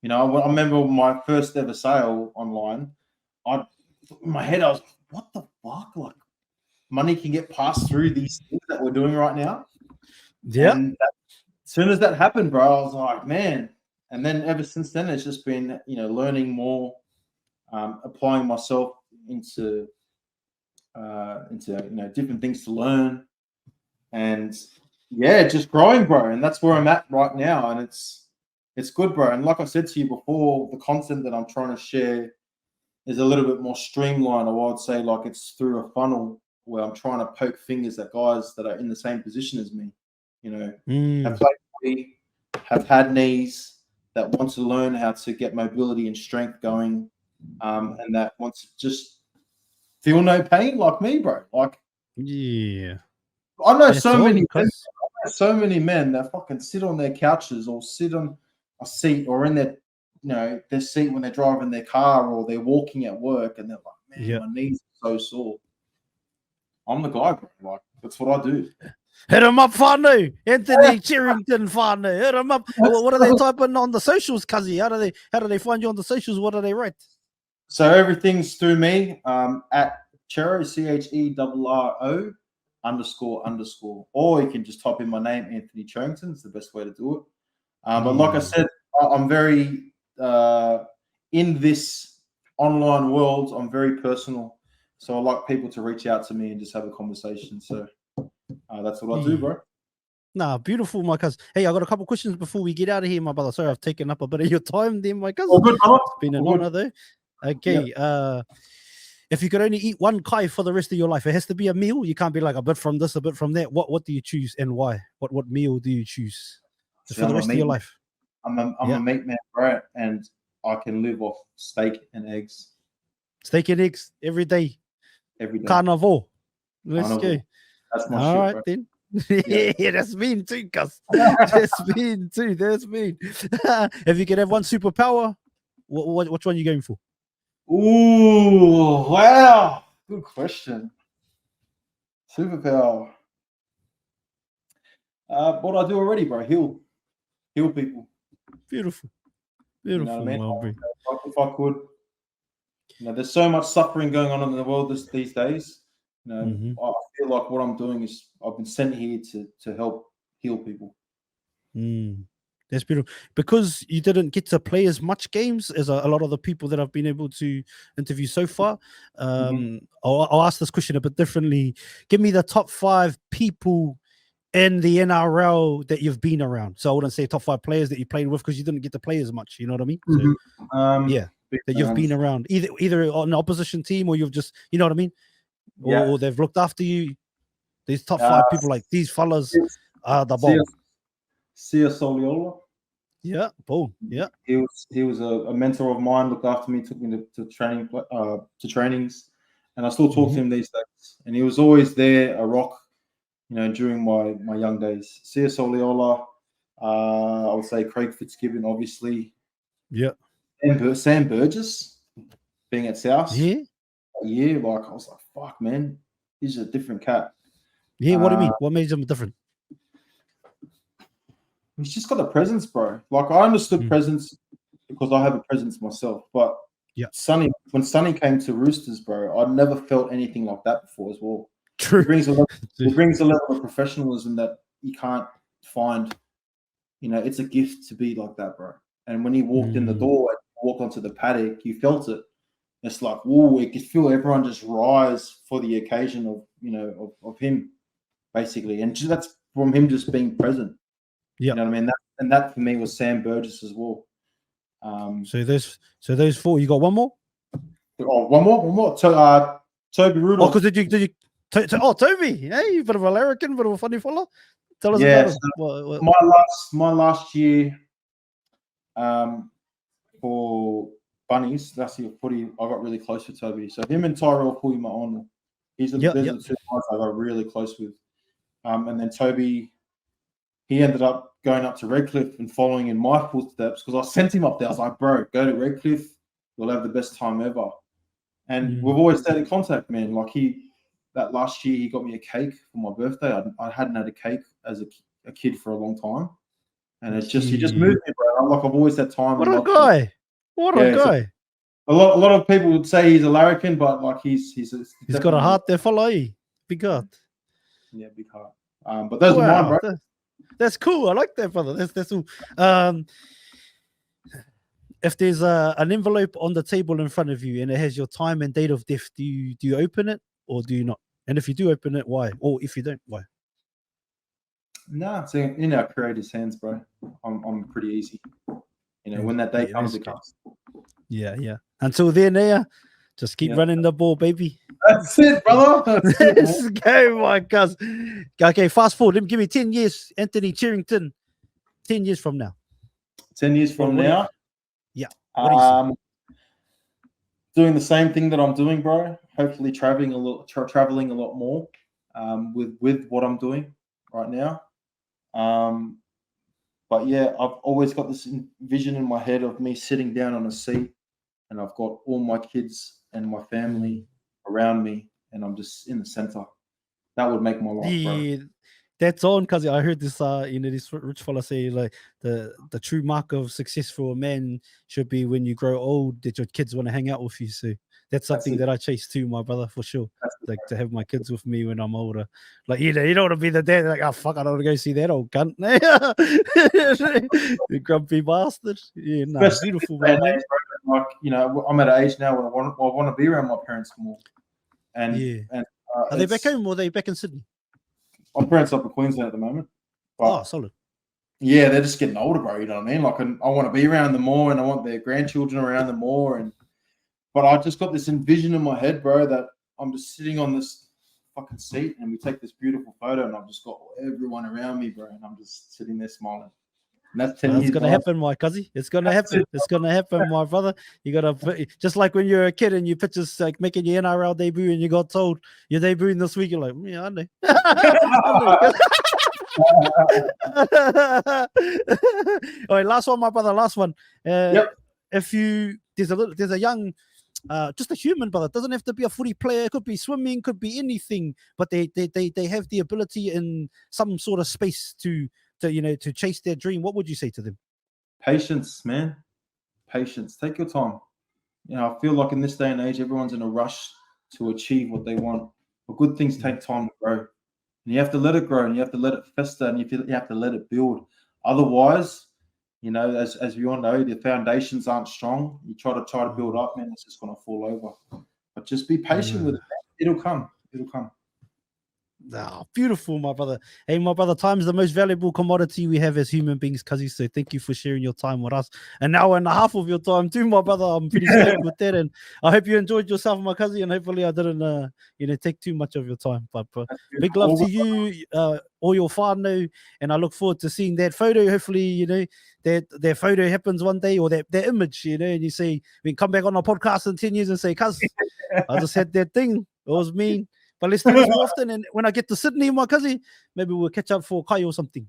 I remember my first ever sale online. In my head, I was, what the fuck? Like, money can get passed through these things that we're doing right now. Yeah. And as soon as that happened, bro, I was like, man. And then ever since then, it's just been, learning more, applying myself into different things to learn, and yeah, just growing, bro. And that's where I'm at right now, and it's good, bro. And like I said to you before, the content that I'm trying to share is a little bit more streamlined, or I'd say like it's through a funnel where I'm trying to poke fingers at guys that are in the same position as me, have Mm. played footy, have had knees, that want to learn how to get mobility and strength going, and that wants to just feel no pain like me, bro. Like Yeah. I know That's all, cuz. so many men that fucking sit on their couches or sit on a seat or in their seat when they're driving their car or they're walking at work, and they're like, man, Yeah. my knees are so sore. I'm the guy, bro. Like, that's what I do. Hit him up, Fano. Anthony Cherrington, Fano. Hit him up. What are they typing on the socials, Cuzzy? How do they find you on the socials? What do they write? So everything's through me, at Chero, CHERRO __, or you can just type in my name, Anthony Cherrington. It's the best way to do it. But like I Yeah. said, I'm very in this online world. I'm very personal, so I like people to reach out to me and just have a conversation. So That's what I do, bro. Nah, beautiful, my cuz. Hey, I got a couple questions before we get out of here, my brother. Sorry, I've taken up a bit of your time there, my cuz. All good, brother. It's been an All honor, though. Okay, if you could only eat one kai for the rest of your life, it has to be a meal. You can't be like a bit from this, a bit from that. What do you choose and why? What meal do you choose See, for the rest of your life? I'm a meat man, bro, and I can live off steak and eggs. Steak and eggs every day. Every day. Carnivore. Let's Carnivore. go. That's my All shit, right, bro. then. Yeah, that's mean too, cuz. That's mean too. That's mean. If you could have one superpower, which one are you going for? Ooh, wow. Good question. Superpower. What I do already, bro. Heal people. Beautiful. You know Beautiful, what I mean? my If I could, there's so much suffering going on in the world these days. I feel like what I'm doing is I've been sent here to help heal people. That's beautiful. Because you didn't get to play as much games as a lot of the people that I've been able to interview so far. I'll ask this question a bit differently. Give me the top 5 people in the NRL that you've been around. So I wouldn't say top 5 players that you played with because you didn't get to play as much. You know what I mean? So, that you've been around either on the opposition team or you've just, you know what I mean? Or they've looked after you. These top 5 people, like these fellas are the bomb. Sia Soliola. Yeah, boom. Yeah. He was a mentor of mine, looked after me, took me to trainings, and I still talk to him these days. And he was always there, a rock, during my young days. Sia Soliola, I would say Craig Fitzgibbon, obviously. Yeah. And Sam Burgess, being at South. Yeah. I was like, fuck, man, he's a different cat. Yeah, what do you mean? What made him different? He's just got a presence, bro. Like, I understood presence because I have a presence myself. But when Sonny came to Roosters, bro, I'd never felt anything like that before as well. True. It brings a level of professionalism that you can't find. It's a gift to be like that, bro. And when he walked in the door and walked onto the paddock, you felt it. It's like, whoa, you could feel everyone just rise for the occasion of him, basically. And that's from him just being present. Yeah. You know what I mean? That for me was Sam Burgess as well. So those 4. You got one more? One more. Toby Rudolph. Oh, because did you Toby? Hey, bit of a larrikin, bit of a funny fella. Tell us about him. So my last year for Bunnies, last year footy, I got really close with Toby. So him and Tyrell Pulima on. Those are the 2 guys I got really close with. And then Toby, he ended up going up to Redcliffe and following in my footsteps because I sent him up there. I was like, bro, go to Redcliffe. You'll have the best time ever. And we've always stayed in contact, man. Like that last year, he got me a cake for my birthday. I hadn't had a cake as a kid for a long time. And he just moved me, bro. I've always had time. What a guy. What a guy. A lot of people would say he's a larrikin, but like he's got a heart there, follow you. Big heart. Yeah, big heart. But those are mine, bro. That's cool. I like that, brother. That's cool. If there's an envelope on the table in front of you and it has your time and date of death, do you open it or do you not? And if you do open it, why? Or if you don't, why? Nah, it's in our creator's hands, bro. I'm pretty easy. When that day comes, it comes. Yeah. Until then, just keep running the ball, baby. That's it, brother. Let's go, my cuz. Okay, fast forward. Give me 10 years, Anthony Cherrington. 10 years from now. 10 years from now? Yeah. What are you doing the same thing that I'm doing, bro. Hopefully traveling a lot more with what I'm doing right now. But yeah, I've always got this vision in my head of me sitting down on a seat and I've got all my kids and my family around me and I'm just in the center. That would make my life, bro. That's on, because I heard this this rich fella say like the true mark of success for a man should be when you grow old that your kids want to hang out with you. So that's something that I chase too, my brother, for sure. Like to have my kids with me when I'm older. Like you don't want to be the dad like, oh fuck, I don't want to go see that old cunt. You grumpy bastard. Yeah, no, beautiful, man. Like I'm at an age now where I want to be around my parents more. And are they back home or are they back in Sydney? My parents up in Queensland at the moment. Oh, solid. Yeah, they're just getting older, bro. You know what I mean? Like, I want to be around them more, and I want their grandchildren around them more. But I just got this envision in my head, bro, that I'm just sitting on this fucking seat, and we take this beautiful photo, and I've just got everyone around me, bro, and I'm just sitting there smiling. And that's 10 years. It's gonna happen, my cousin. It's gonna happen. It's gonna happen, my brother. You gotta just like when you're a kid and you pictures like making your NRL debut, and you got told you're debuting this week. You're like, yeah, I know. All right, last one, my brother. Last one. If there's a young, just a human brother. It doesn't have to be a footy player. It could be swimming. Could be anything. But they have the ability in some sort of space to chase their dream. What would you say to them? Patience, man. Patience. Take your time. I feel like in this day and age, everyone's in a rush to achieve what they want. But good things take time to grow. And you have to let it grow, and you have to let it fester, and you have to let it build. Otherwise, as we all know, the foundations aren't strong. You try to build up, man, it's just going to fall over. But just be patient with it. It'll come. It'll come. Oh, beautiful, my brother. Hey, my brother, time is the most valuable commodity we have as human beings, Kazi. So thank you for sharing your time with us. An hour and a half of your time too, my brother. I'm pretty stoked with that. And I hope you enjoyed yourself, my cousin. And hopefully I didn't take too much of your time. But big love to you, all your whānau. And I look forward to seeing that photo. Hopefully, that photo happens one day, or that image, and you say, we can come back on our podcast in 10 years and say, cuz, I just had that thing. It was mean. But let's do this more often, and when I get to Sydney, my cousin, maybe we'll catch up for kai or something.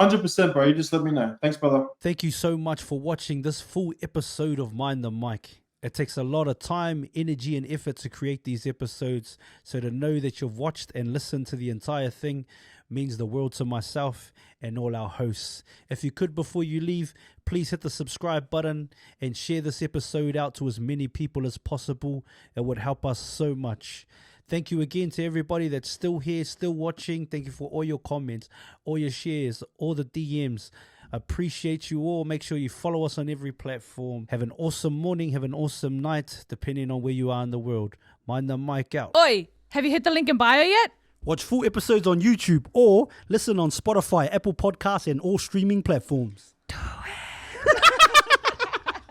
100%, bro. You just let me know. Thanks, brother. Thank you so much for watching this full episode of Mind the Mic. It takes a lot of time, energy, and effort to create these episodes. So to know that you've watched and listened to the entire thing means the world to myself and all our hosts. If you could, before you leave, please hit the subscribe button and share this episode out to as many people as possible. It would help us so much. Thank you again to everybody that's still here, still watching. Thank you for all your comments, all your shares, all the DMs. Appreciate you all. Make sure you follow us on every platform. Have an awesome morning. Have an awesome night, depending on where you are in the world. Mind the mic out. Oi, have you hit the link in bio yet? Watch full episodes on YouTube or listen on Spotify, Apple Podcasts, and all streaming platforms.